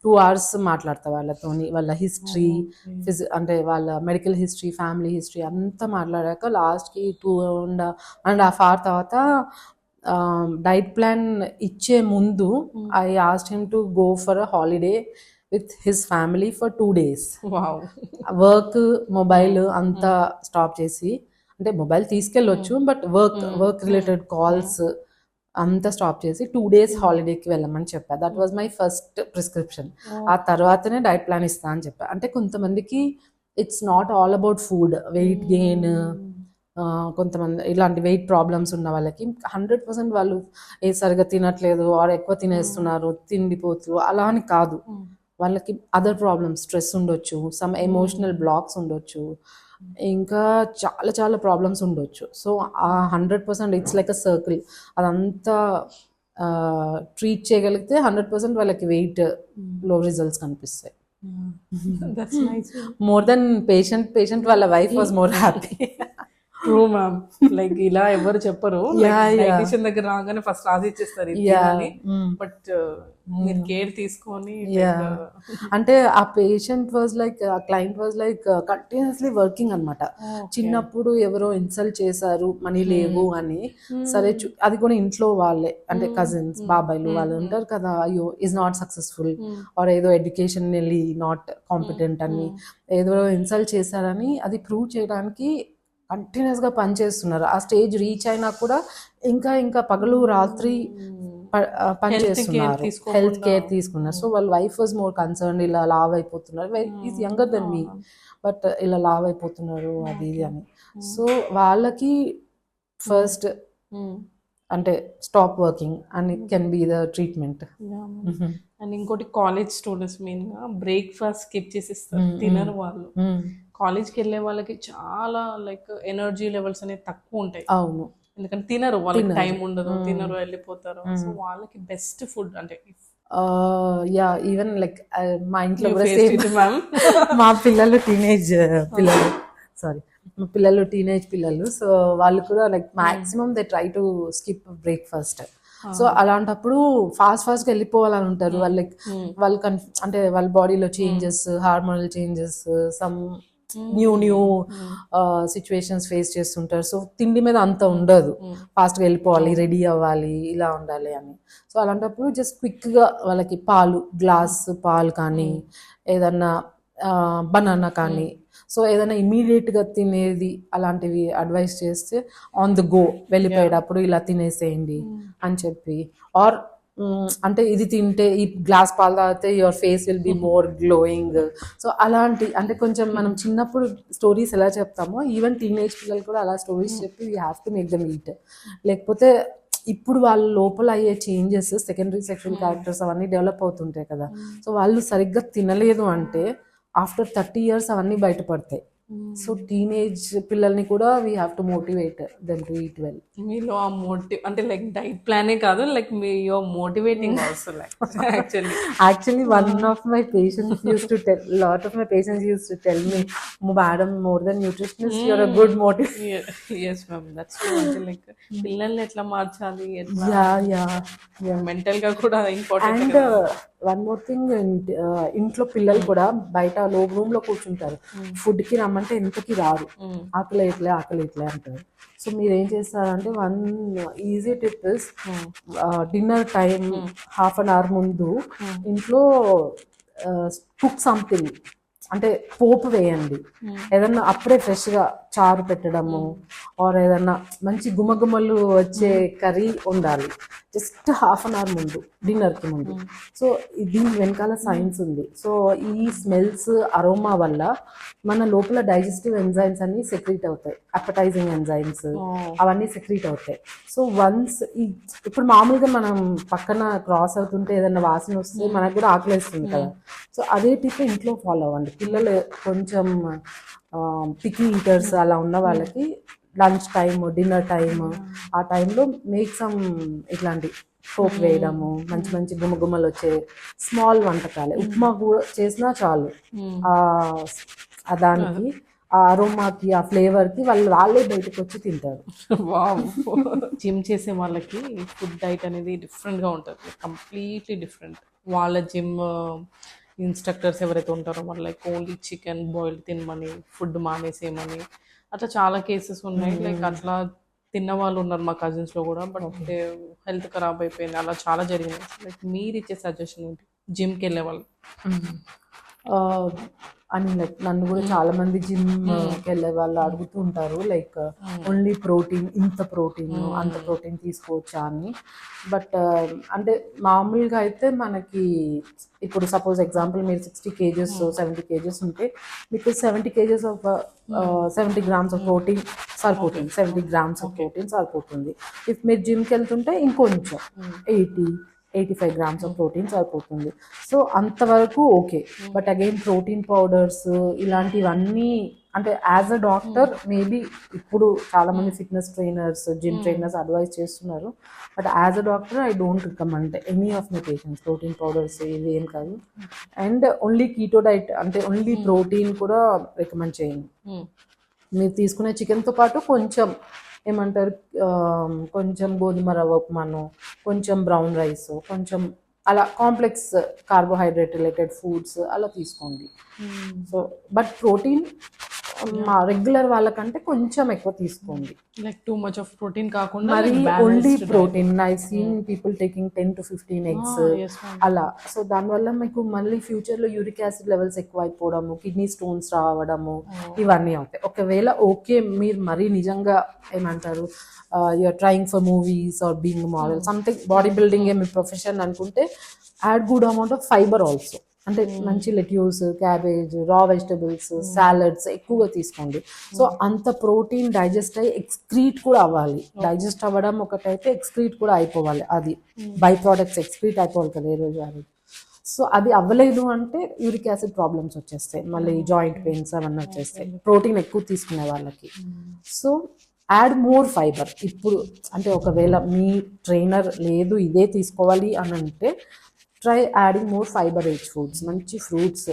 S2: 2 hours మాట్లాడతా వాళ్ళతోని, వాళ్ళ హిస్టరీ, అంటే వాళ్ళ మెడికల్ హిస్టరీ, ఫ్యామిలీ హిస్టరీ అంతా మాట్లాడాక లాస్ట్కి 2.5 hours తర్వాత డైట్ ప్లాన్ ఇచ్చే ముందు I asked him to go for a holiday with his family for 2 days. Work, mobile అంతా స్టాప్ చేసి, అంటే మొబైల్ తీసుకెళ్ళొచ్చు బట్ వర్క్ రిలేటెడ్ కాల్స్ అంతా స్టాప్ చేసి 2 days హాలిడేకి వెళ్ళమని చెప్పా. That was my first prescription. ఆ తర్వాతనే డైట్ ప్లాన్ ఇస్తా అని చెప్పా. అంటే కొంతమందికి it's not all about food, weight gain, కొంతమంది ఇలాంటి వెయిట్ ప్రాబ్లమ్స్ ఉన్న వాళ్ళకి 100% వాళ్ళు సరిగా తినట్లేదు ఆర్ ఎక్కువ తినేస్తున్నారు, తిండిపోతులు అలా అని కాదు. వాళ్ళకి అదర్ ప్రాబ్లమ్స్, స్ట్రెస్ ఉండొచ్చు, సమ్ ఎమోషనల్ బ్లాక్స్ ఉండొచ్చు, ఇంకా చాలా చాలా ప్రాబ్లమ్స్ ఉండొచ్చు. సో ఆ 100% ఇట్స్ లైక్ అ సర్కిల్, అదంతా ట్రీట్ చేయగలిగితే 100% వాళ్ళకి వెయిట్ లో రిజల్ట్స్ కనిపిస్తాయి. మోర్ దెన్ పేషెంట్ వాళ్ళ wife was more happy.
S1: True ma'am. Like ఇలా ఎవరు చెప్పరు, డైటీషియన్ దగ్గర రాగానే ఫస్ట్ రాసి ఇచ్చేస్తారు బట్ మీరు కేర్ తీసుకొని.
S2: అంటే ఆ పేషెంట్ వాజ్ లైక్, ఆ client was like continuously working అనమాట. చిన్నప్పుడు ఎవరో ఇన్సల్ట్ చేశారు, మనీ లేవు అని, సరే అది కూడా ఇంట్లో వాళ్ళే, అంటే కజిన్స్, బాబాయ్లు వాళ్ళు ఉంటారు కదా, అయ్యో ఈజ్ నాట్ సక్సెస్ఫుల్ ఆర్ ఏదో ఎడ్యుకేషన్ నాట్ కాంపిటెంట్ అని ఏదో ఇన్సల్ట్ చేశారని అది ప్రూవ్ చేయడానికి కంటిన్యూస్గా పనిచేస్తున్నారు. ఆ స్టేజ్ రీచ్ అయినా కూడా ఇంకా పగలు రాత్రి పనిచేస్తున్నారు, హెల్త్ కేర్ తీసుకున్నారు. సో వాళ్ళ వైఫ్ వాజ్ మోర్ కన్సర్న్, ఇలా లావ్ అయిపోతున్నారు, is younger than me but ఇలా లావ్ అయిపోతున్నారు అది ఇది అని. సో వాళ్ళకి ఫస్ట్ అంటే stop working and it can be the treatment.
S1: And ఇంకోటి కాలేజ్ స్టూడెంట్స్ మెయిన్గా బ్రేక్ఫాస్ట్ స్కిప్ చేసిస్తారు, తినరు వాళ్ళు. కాలేజ్కి వెళ్ళే వాళ్ళకి చాలా లైక్ ఎనర్జీ లెవెల్స్ అనేవి తక్కువ ఉంటాయి.
S2: అవును,
S1: ఎందుకంటే తినరు, వాళ్ళకి టైం ఉండదు, తినరు, వెళ్ళిపోతారు. సో వాళ్ళకి బెస్ట్ ఫుడ్ అంటే
S2: యా ఈవెన్ లైక్ మా ఇంట్లో కూడా మా పిల్లలు టీనేజ్ పిల్లలు, సో వాళ్ళు కూడా like maximum they try to skip breakfast. So అలాంటప్పుడు ఫాస్ట్గా వెళ్ళిపోవాలని ఉంటారు వాళ్ళకి. వాళ్ళు అంటే వాళ్ళ బాడీలో changes, hormonal changes, some new situations face చేస్తుంటారు. సో తిండి మీద అంత ఉండదు, ఫాస్ట్గా వెళ్ళిపోవాలి, రెడీ అవ్వాలి, ఇలా ఉండాలి అని. సో అలాంటప్పుడు జస్ట్ క్విక్గా వాళ్ళకి గ్లాస్ పాలు కానీ ఏదన్నా బనానా కానీ, సో ఏదైనా ఇమీడియట్గా తినేది అలాంటివి అడ్వైస్ చేస్తే ఆన్ ద గో వెళ్ళిపోయేటప్పుడు ఇలా తినేసేయండి అని చెప్పి, ఆర్ అంటే ఇది తింటే, ఈ గ్లాస్ పాలు తాగితే your face will be more glowing. So అలాంటి అంటే కొంచెం మనం చిన్నప్పుడు స్టోరీస్ ఎలా చెప్తామో ఈవెన్ టీనేజ్ పిల్లలు కూడా అలా స్టోరీస్ చెప్పి we have to make them eat. లేకపోతే ఇప్పుడు వాళ్ళ లోపల అయ్యే చేంజెస్, సెకండరీ సెక్షువల్ క్యారెక్టర్స్ అవన్నీ డెవలప్ అవుతుంటాయి కదా. సో వాళ్ళు సరిగ్గా తినలేదు అంటే ఆఫ్టర్ 30 years అవన్నీ బయటపడతాయి. సో టీనేజ్ పిల్లల్ని కూడా we have to motivate them to eat well.
S1: మీలో ఆ అంటే లైక్ డైట్ ప్లానే కాదు, like me your motivating also. Like
S2: actually one of my patients used to tell, lot of my patients used to tell me, madam, more than nutritionist, you're a good motivator.
S1: Yes ma'am, that's true. అంటే like పిల్లల్ని ఎట్లా మార్చాలి,
S2: yeah
S1: mental గా కూడా important.
S2: And one more thing, ఇంట్లో పిల్లలు కూడా బయట రూమ్ లో కూర్చుంటారు, ఫుడ్ కి రమ్మంటే ఎంతకి రారు, ఆకలి ఇట్లే అంటారు. సో మీరు ఏం చేస్తారంటే one easy tip is dinner time half an hour ముందు ఇంట్లో కుక్ సంథింగ్, అంటే పోపు వేయండి, ఏదన్నా అప్పుడే ఫ్రెష్గా చారు పెట్టడము, ఆర్ ఏదన్నా మంచి గుమగుమలు వచ్చే కర్రీ ఉండాలి జస్ట్ హాఫ్ అన్ అవర్ ముందు, డిన్నర్కి ముందు. సో దీని వెనకాల సైన్స్ ఉంది. సో ఈ స్మెల్స్ అరోమా వల్ల మన లోపల డైజెస్టివ్ ఎంజైమ్స్ అన్ని సెక్రీట్ అవుతాయి, అపటైజింగ్ ఎంజైమ్స్ అవన్నీ సెక్రీట్ అవుతాయి. సో వన్స్ ఇప్పుడు మామూలుగా మనం పక్కన క్రాస్ అవుతుంటే ఏదైనా వాసన వస్తే మనకు కూడా ఆకలేస్తుంది కదా. సో అదే టిప్ ఇంట్లో ఫాలో అవ్వండి. పిల్లలు కొంచెం పికీ ఈటర్స్ అలా ఉన్న వాళ్ళకి లంచ్ టైమ్, డిన్నర్ టైమ్, ఆ టైంలో మేక్ సమ్ ఇట్లాంటి పోపు వేయడము, మంచి మంచి గుమగుమలు వచ్చే స్మాల్ వంటకాలే, ఉప్మా కూడా చేసినా చాలు, దానికి ఆ అరోమాకి ఆ ఫ్లేవర్కి వాళ్ళే బయటకు వచ్చి తింటారు.
S1: జిమ్ చేసే వాళ్ళకి ఫుడ్ డైట్ అనేది డిఫరెంట్గా ఉంటుంది, కంప్లీట్లీ డిఫరెంట్. వాళ్ళ జిమ్ ఇన్స్ట్రక్టర్స్ ఎవరైతే ఉంటారో వాళ్ళు లైక్ ఓన్లీ చికెన్ బాయిల్డ్ తినమని, ఫుడ్ మానేసేయమని, అట్లా చాలా కేసెస్ ఉన్నాయి. లైక్ అట్లా తిన్న వాళ్ళు ఉన్నారు మా కజిన్స్లో కూడా, బట్ హెల్త్ ఖరాబ్ అయిపోయింది, అలా చాలా జరిగినాయి. లైక్ మీరు ఇచ్చే సజెషన్ ఏంటి జిమ్కి వెళ్ళే వాళ్ళు?
S2: అని లైక్ నన్ను కూడా చాలా మంది జిమ్కి వెళ్ళే వాళ్ళు అడుగుతూ ఉంటారు, లైక్ ఓన్లీ ప్రోటీన్, ఇంత ప్రోటీన్ అంత ప్రోటీన్ తీసుకోవచ్చా అని. బట్ అంటే మామూలుగా అయితే మనకి ఇప్పుడు సపోజ్ ఎగ్జాంపుల్ మీరు 60 kgs 70 kgs ఉంటే మీకు 70 kgs of 70 grams of protein సరిపోతుంది, 70 grams ఆఫ్ ప్రోటీన్ సరిపోతుంది. ఇఫ్ మీరు జిమ్కి వెళ్తుంటే ఇంకొంచెం 85 grams ఆఫ్ ప్రోటీన్ సరిపోతుంది. సో అంతవరకు okay. But again protein powders ఇలాంటివన్నీ అంటే యాజ్ అ డాక్టర్ మేబీ ఇప్పుడు చాలామంది fitness trainers, gym trainers advise చేస్తున్నారు, but as a doctor I don't recommend any of my patients protein powders, ఇవి ఏం కాదు. అండ్ ఓన్లీ కీటో డైట్ అంటే only protein కూడా రికమెండ్ చేయండి. మీరు తీసుకునే చికెన్తో పాటు కొంచెం ఏమంటారు, కొంచెం గోధుమ రవ్వ ఉప్మాను, కొంచెం బ్రౌన్ రైస్, కొంచెం అలా కాంప్లెక్స్ కార్బోహైడ్రేట్ రిలేటెడ్ ఫుడ్స్ అలా తీసుకోండి. సో బట్ ప్రోటీన్ మా రెగ్యులర్ వాళ్ళకంటే కొంచెం ఎక్కువ తీసుకోండి,
S1: like too much of protein కాకుండా
S2: మరి only protein. I seen people taking 10 to 15 eggs అలా. సో దానివల్ల మీకు మళ్ళీ ఫ్యూచర్లో యూరిక్ యాసిడ్ లెవెల్స్ ఎక్కువ అయిపోవడము, కిడ్నీ స్టోన్స్ రావడము ఇవన్నీ అవుతాయి. ఒకవేళ ఓకే మీరు మరీ నిజంగా ఏమంటారు you're trying for movies or being model something, bodybuilding ఏ మీ ప్రొఫెషన్ అనుకుంటే add good amount of fibre also. అంటే మంచి lettuce, cabbage, raw vegetables, salads ఎక్కువగా తీసుకోండి. సో అంత ప్రోటీన్ డైజెస్ట్ అయ్యి ఎక్స్క్రీట్ కూడా అవ్వాలి. డైజెస్ట్ అవ్వడం ఒకటైతే ఎక్స్క్రీట్ కూడా అయిపోవాలి, అది బై ప్రోడక్ట్స్ ఎక్స్క్రీట్ అయిపోవాలి కదా ఏ రోజు అది. సో అది అవ్వలేదు అంటే యూరిక్ యాసిడ్ ప్రాబ్లమ్స్ వచ్చేస్తాయి, మళ్ళీ జాయింట్ పెయిన్స్ అవన్నీ వచ్చేస్తాయి ప్రోటీన్ ఎక్కువ తీసుకునే వాళ్ళకి. So add more fibre. ఇప్పుడు అంటే ఒకవేళ మీ ట్రైనర్ లేదు ఇదే తీసుకోవాలి అని అంటే try adding more fibre rich foods, మంచి ఫ్రూట్స్.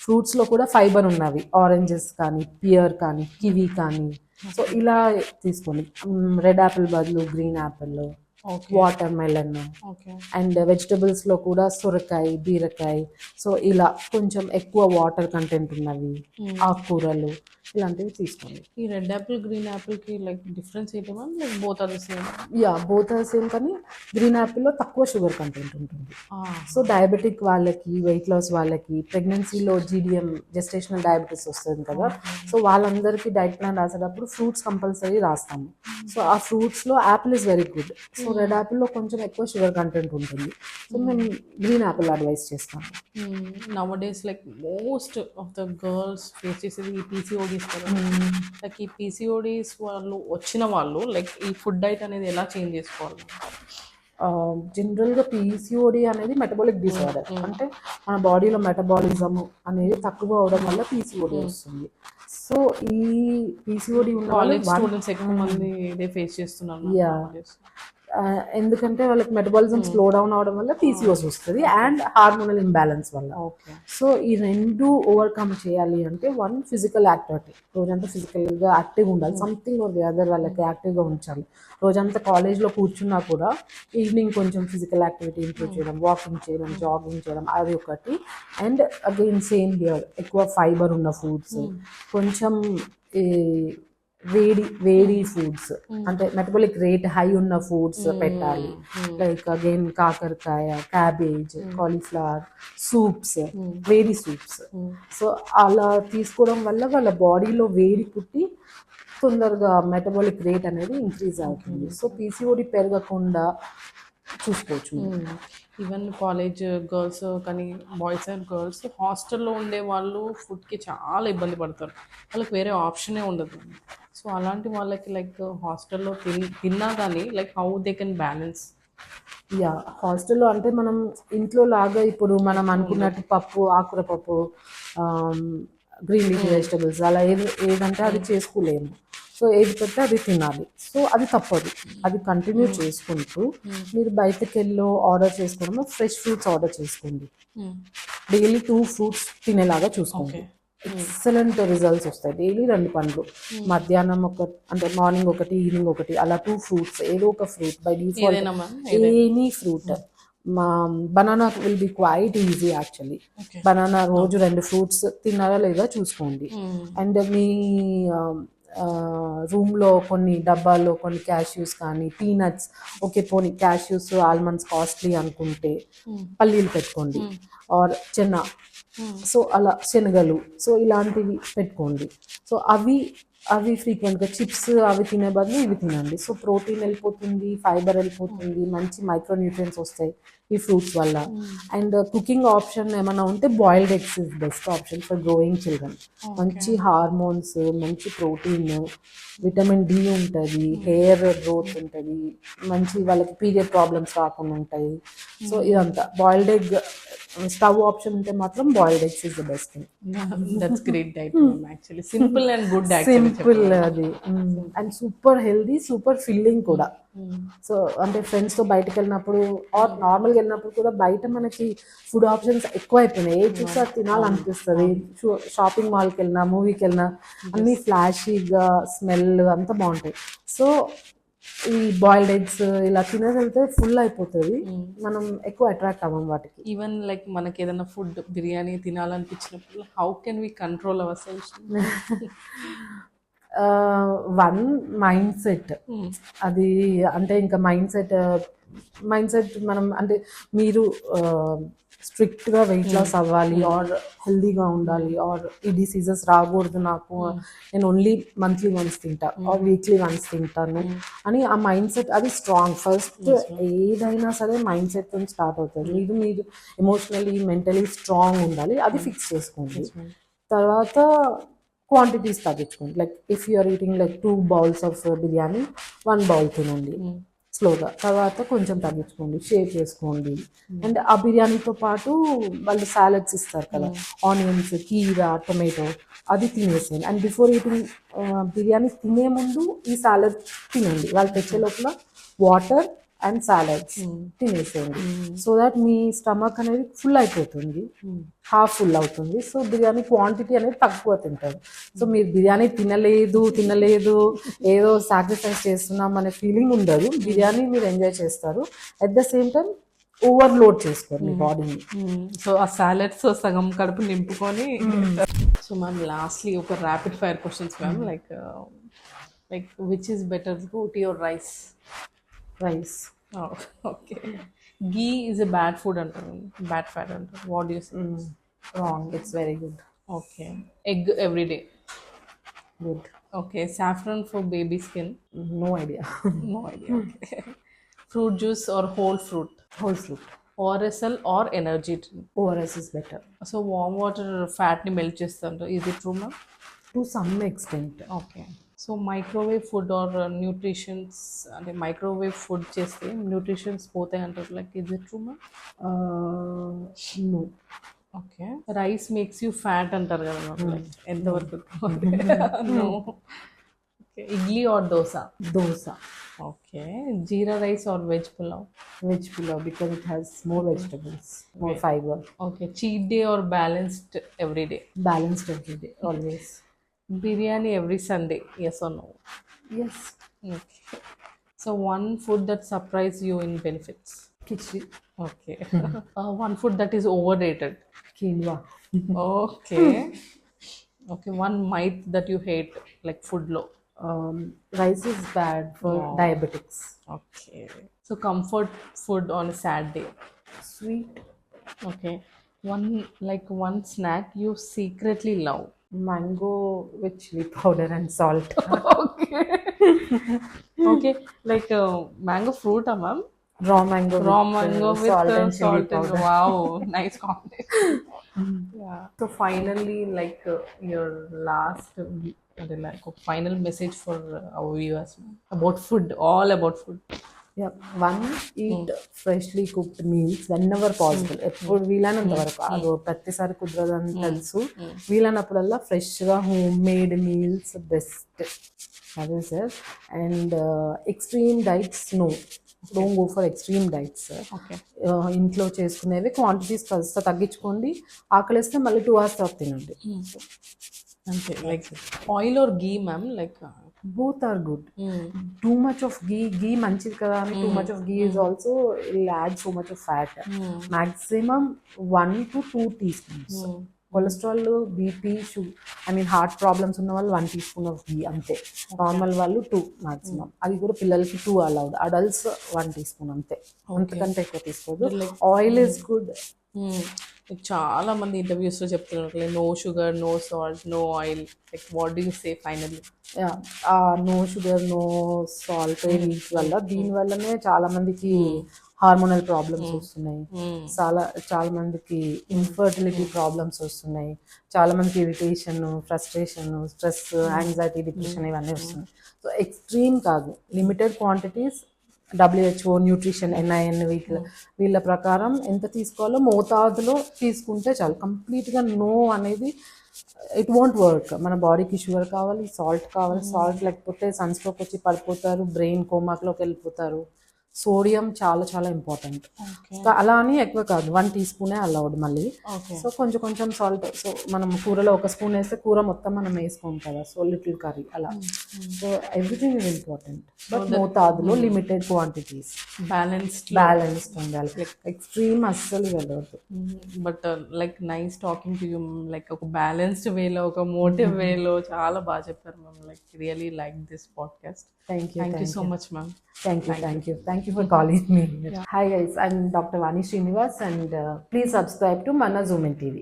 S2: ఫ్రూట్స్లో కూడా ఫైబర్ ఉన్నవి, ఆరెంజెస్ కానీ, పియర్ కానీ, కివీ కానీ. సో ఇలా తీసుకోండి. రెడ్ యాపిల్ బదులు green apple, watermelon, and వెజిటబుల్స్లో కూడా సొరకాయ, బీరకాయ. సో ఇలా కొంచెం ఎక్కువ వాటర్ కంటెంట్ ఉన్నవి ఆకుకూరలు ఇలాంటివి తీసుకోండి.
S1: ఈ రెడ్ యాపిల్ గ్రీన్ యాపిల్కి లైక్ డిఫరెన్స్ ఏంటో, like both are the same?
S2: Yeah both are same, కానీ గ్రీన్ యాపిల్లో తక్కువ షుగర్ కంటెంట్ ఉంటుంది. సో డయాబెటిక్ వాళ్ళకి, వెయిట్ లాస్ వాళ్ళకి, ప్రెగ్నెన్సీలో జీడిఎం జెస్టేషనల్ డయాబెటీస్ వస్తుంది కదా, సో వాళ్ళందరికీ డైట్ ప్లాన్ రాసేటప్పుడు ఫ్రూట్స్ కంపల్సరీ రాస్తాము. సో ఆ ఫ్రూట్స్లో apple is very good. So red యాపిల్లో కొంచెం ఎక్కువ షుగర్ కంటెంట్ ఉంటుంది. సో మేము గ్రీన్ యాపిల్ అడ్వైస్ చేస్తాము.
S1: Now days like most of the girls face చేసేది ఈ పీసీఓడీస్ కదా. లైక్ ఈ పీసీఓడీస్ వాళ్ళు వచ్చిన వాళ్ళు లైక్ ఈ ఫుడ్ డైట్ అనేది ఎలా చేంజ్ చేసుకోవాలి?
S2: జనరల్గా పీసీఓడి అనేది మెటబాలిక్ డిసార్డర్, అంటే మన బాడీలో మెటబాలిజం అనేది తక్కువ అవడం వల్ల పీసీఓడి వస్తుంది. సో ఈ పీసీఓడి ఉన్న
S1: కాలేజ్ స్టూడెంట్స్ ఎక్కువ మంది ఇదే ఫేస్ చేస్తున్నారు.
S2: ఎందుకంటే వాళ్ళకి మెటబాలిజం స్లో డౌన్ అవడం వల్ల పీసీఓస్ వస్తుంది అండ్ హార్మోనల్ ఇంబ్యాలెన్స్ వల్ల.
S1: ఓకే.
S2: సో ఈ రెండు ఓవర్కమ్ చేయాలి అంటే వన్ ఫిజికల్ యాక్టివిటీ, రోజంతా ఫిజికల్గా యాక్టివ్ ఉండాలి. సంథింగ్ ఆర్ ది అదర్ వాళ్ళకి యాక్టివ్గా ఉంచాలి. రోజంతా కాలేజ్లో కూర్చున్నా కూడా ఈవినింగ్ కొంచెం ఫిజికల్ యాక్టివిటీ ఇంప్రూవ్ చేయడం, వాకింగ్ చేయడం, జాగింగ్ చేయడం, అది ఒకటి. అండ్ అగైన్ సేమ్ హియర్, ఎక్కువ ఫైబర్ ఉన్న ఫుడ్స్, కొంచెం ఈ వేడి ఫుడ్స్ అంటే మెటబాలిక్ రేట్ హై ఉన్న ఫుడ్స్ పెట్టాలి. లైక్ అగైన్ కాకరకాయ, క్యాబేజ్, కాలీఫ్లవర్, సూప్స్, వేడి సూప్స్. సో అలా తీసుకోవడం వల్ల వాళ్ళ బాడీలో వేడి పుట్టి తొందరగా మెటబాలిక్ రేట్ అనేది ఇంక్రీజ్ అవుతుంది. సో పీసీఓడి పెరగకుండా చూసుకోవచ్చు.
S1: ఈవెన్ కాలేజ్ గర్ల్స్ కానీ బాయ్స్ అండ్ గర్ల్స్ హాస్టల్లో ఉండే వాళ్ళు ఫుడ్కి చాలా ఇబ్బంది పడతారు. వాళ్ళకి వేరే ఆప్షనే ఉండదు. సో అలాంటి వాళ్ళకి లైక్ హాస్టల్లో తిన్నా కానీ like how they can balance.
S2: Yeah, హాస్టల్లో అంటే మనం ఇంట్లో లాగా ఇప్పుడు మనం అనుకున్నట్టు పప్పు, ఆకుర పప్పు, గ్రీన్ లీఫీ వెజిటబుల్స్ అలా ఏదంటే అది చేసుకోలేము. సో ఏది పెడితే అది తినాలి. సో అది తప్పదు, అది కంటిన్యూ చేసుకుంటూ మీరు బయటకు వెళ్ళి ఆర్డర్ చేసుకోవడం, ఫ్రెష్ ఫ్రూట్స్ ఆర్డర్ చేసుకోండి. డైలీ 2 ఫ్రూట్స్ తినేలాగా చూసుకోండి. ఎక్సలెంట్ రిజల్ట్స్ వస్తాయి. డైలీ 2 పండ్లు, మధ్యాహ్నం అంటే మార్నింగ్ ఒకటి, ఈవినింగ్ ఒకటి, అలా 2 ఫ్రూట్స్, ఏదో ఒక fruit by default, any fruit. Banana will be quiet easy actually. Banana రోజు 2 ఫ్రూట్స్ తిన్నారా లేదా చూసుకోండి. అండ్ మీ రూమ్లో కొన్ని డబ్బాల్లో కొన్ని క్యాష్యూస్ కానీ, పీనట్స్, ఓకే పోనీ క్యాష్యూస్, ఆల్మండ్స్ కాస్ట్లీ అనుకుంటే పల్లీలు పెట్టుకోండి, ఆర్ చెన్న, సో అలా శనగలు, సో ఇలాంటివి పెట్టుకోండి. సో అవి ఫ్రీక్వెంట్గా చిప్స్ అవి తినే బదులు ఇవి తినండి. సో ప్రోటీన్ వెళ్ళిపోతుంది, ఫైబర్ వెళ్ళిపోతుంది, మంచి మైక్రో న్యూట్రియన్స్ వస్తాయి ఈ ఫ్రూట్స్ వల్ల. అండ్ కుకింగ్ ఆప్షన్ ఏమైనా ఉంటే boiled eggs is best option for growing children. మంచి హార్మోన్స్, మంచి ప్రోటీన్, విటమిన్ డి ఉంటుంది, హెయిర్ గ్రోత్ ఉంటుంది, మంచి వాళ్ళకి పీరియడ్ ప్రాబ్లమ్స్ రాకుండా ఉంటాయి. సో ఇదంతా బాయిల్డ్ ఎగ్, స్టవ్ ఆప్షన్ ఉంటే మాత్రం boiled eggs is the best thing.
S1: That's great diet actually. Simple and good,
S2: simple అది, and super healthy, super filling కూడా. సో అంటే ఫ్రెండ్స్తో బయటకు వెళ్ళినప్పుడు ఆర్ నార్మల్గా వెళ్ళినప్పుడు కూడా బయట మనకి ఫుడ్ ఆప్షన్స్ ఎక్కువ అయిపోయినాయి. ఏ చూసా తినాలనిపిస్తుంది. షాపింగ్ మాల్కి వెళ్ళినా, మూవీకి వెళ్ళినా అన్నీ ఫ్లాషీగా, స్మెల్ అంతా బాగుంటాయి. సో ఈ బాయిల్డ్ ఎగ్స్ ఇలా తినేది వెళ్తే ఫుల్ అయిపోతుంది, మనం ఎక్కువ అట్రాక్ట్ అవ్వం వాటికి.
S1: ఈవెన్ లైక్ మనకి ఏదైనా ఫుడ్ బిర్యానీ తినాలనిపించినప్పుడు how can we control our self?
S2: One mindset, అది అంటే ఇంకా మైండ్ సెట్ మనం అంటే మీరు స్ట్రిక్ట్గా వెయిట్ లాస్ అవ్వాలి, ఆర్ హెల్దీగా ఉండాలి, ఆర్ ఈ డిసీజెస్ రాకూడదు నాకు, నేను ఓన్లీ మంత్లీ వన్స్ తింటా ఆర్ వీక్లీ వన్స్ తింటాను అని ఆ మైండ్ సెట్, అది స్ట్రాంగ్. ఫస్ట్ ఏదైనా సరే మైండ్ సెట్తో స్టార్ట్ అవుతుంది. మీరు ఎమోషనలీ, మెంటలీ స్ట్రాంగ్ ఉండాలి, అది ఫిక్స్ చేసుకోండి. తర్వాత క్వాంటిటీస్ తగ్గించుకోండి. Like if you are eating like 2 bowls of biryani, 1 bowl తినండి స్లోగా. తర్వాత కొంచెం తగ్గించుకోండి, షేర్ చేసుకోండి. అండ్ ఆ బిర్యానీతో పాటు వాళ్ళు సాలడ్స్ ఇస్తారు కదా, ఆనియన్స్, కీరా, టొమాటో, అది తినేసేయండి. అండ్ బిఫోర్ ఈటింగ్ బిర్యానీ తినే ముందు ఈ సాలడ్ తినండి. వాళ్ళు తెచ్చే లోపల వాటర్ అండ్ సాలడ్స్ తినేసేయండి. సో దట్ మీ స్టమక్ అనేది ఫుల్ అయిపోతుంది, హాఫ్ ఫుల్ అవుతుంది. సో బిర్యానీ క్వాంటిటీ అనేది తక్కువ తింటారు. సో మీరు బిర్యానీ తినలేదు ఏదో సాక్రిఫైస్ చేస్తున్నాం అనే ఫీలింగ్ ఉండదు. బిర్యానీ మీరు ఎంజాయ్ చేస్తారు, at the same time overload చేసుకోండి బాడీని.
S1: సో ఆ సాలడ్స్ సగం కడుపు నింపుకొని. సో మ్యామ్ లాస్ట్లీ ఒక rapid fire questions ma'am, like which is better, roti or rice?
S2: Rice.
S1: Okay. Ghee is a bad food అంటారు, బ్యాడ్ ఫ్యాట్ అంటారు, what you say?
S2: Wrong, it's very good.
S1: Okay. Egg every day?
S2: Good.
S1: Okay. Saffron for baby skin?
S2: No idea.
S1: No idea. Okay. Fruit juice or whole fruit?
S2: Whole fruit.
S1: ORSL or energy drink?
S2: ORS is better.
S1: So warm water ఫ్యాట్ని melt చేస్తుంటారు, is it true ma'am?
S2: To some extent.
S1: Okay. So microwave food are nutritions, అంటే microwave food చేస్తే nutritions పోతాయి అంటారు, like is it true ma'am?
S2: No.
S1: Okay. Rice makes you fat అంటారు కదా ma'am, like ఎంతవరకు? No. Okay. Idli or dosa?
S2: Dosa.
S1: Okay. Jeera rice or veg pulao?
S2: Veg pulao because it has more vegetables, more fiber.
S1: Okay. Cheat day or balanced every day?
S2: Balanced every day, always.
S1: Biryani every Sunday, yes or no?
S2: Yes.
S1: Okay. So one food that surprised you in benefits.
S2: Khichdi.
S1: Okay. One food that is overrated.
S2: Quinoa.
S1: Okay. Okay. One myth that you hate, like food low.
S2: Rice is bad for diabetics.
S1: Okay. So comfort food on a sad day.
S2: Sweet.
S1: Okay. One snack you secretly love.
S2: Mango with chili powder and salt.
S1: Okay. Okay. Like mango fruit, ma'am.
S2: Raw mango
S1: Raw
S2: with
S1: mango with
S2: salt and chili
S1: salt and
S2: powder.
S1: wow, nice combination. Yeah. So finally, like your last, like a final message for our viewers about food, all about food.
S2: Yeah. One, eat freshly cooked meals whenever possible. ఎప్పుడు వీలైనంత వరకు అది ప్రతిసారి కుదరదని తెలుసు. వీలైనప్పుడల్లా ఫ్రెష్గా home made meals best. అదే sir. And extreme diets no, don't go for extreme diets.
S1: Okay.
S2: ఇంట్లో చేసుకునేవి క్వాంటిటీస్ కాస్త తగ్గించుకోండి. ఆకలిస్తే మళ్ళీ 2 hours తర్వాత తినండి.
S1: Okay. Like oil or ghee, ma'am. Like.
S2: Both are good. Too much of ghee మంచిది కదా అని too much of ghee is also will add so much of fat. Maximum 1 to 2 teaspoons. Cholesterol, BP, heart problems ఉన్న వాళ్ళు 1 teaspoon of ఘీ అంతే. Normal వాళ్ళు 2 maximum. అది కూడా పిల్లలకి 2 అలౌడ్. అడల్ట్స్ 1 teaspoon అంతే. అంతకంటే ఎక్కువ తీసుకోదు. Oil is good.
S1: చాలా మంది ఇంటర్వ్యూస్ లో చెప్తున్నారు no sugar, no salt, no oil. Like what do you say finally?
S2: No sugar, no salt వీటి వల్ల, దీని వల్లనే చాలా మందికి హార్మోనల్ ప్రాబ్లమ్స్ వస్తున్నాయి. చాలా మందికి ఇన్ఫర్టిలిటీ ప్రాబ్లమ్స్ వస్తున్నాయి. చాలా మందికి irritation, frustration, stress, anxiety, depression ఇవన్నీ వస్తున్నాయి. సో ఎక్స్ట్రీమ్ కాదు, limited quantities. WHO, nutrition, NIN వీళ్ళ ప్రకారం ఎంత తీసుకోవాలో మోతాదులో తీసుకుంటే చాలు. కంప్లీట్గా నో అనేది ఇట్ వోంట్ వర్క్. మన బాడీకి షుగర్ కావాలి, సాల్ట్ కావాలి. సాల్ట్ లేకపోతే సన్ స్ట్రోక్ వచ్చి పడిపోతారు, బ్రెయిన్ కోమాక్లోకి వెళ్ళిపోతారు. సోడియం చాలా చాలా ఇంపార్టెంట్. అలా అని ఎక్కువ కాదు, 1 teaspoon అలౌడ్ మళ్ళీ. సో కొంచెం సాల్ట్. సో మనం కూరలో 1 spoon వేస్తే కూర మొత్తం మనం వేసుకోం కదా. సో లిటిల్ కర్రీ అలా. So everything is important, but మోతాదులో లిమిటెడ్ క్వాంటిటీస్, బ్యాలెన్స్డ్ ఉండాలి. ఎక్స్ట్రీమ్ అస్సలు వెళ్ళవద్దు.
S1: But like nice talking to you. Like ఒక బ్యాలెన్స్డ్ వేలో, ఒక మోటివ్ వేలో చాలా బాగా చెప్పారు ma'am. Like really like this podcast.
S2: Thank you
S1: so much, ma'am.
S2: Thank you for calling me. Hi guys, I'm Dr. Vani Srinivas and please subscribe to Mana Zoom TV.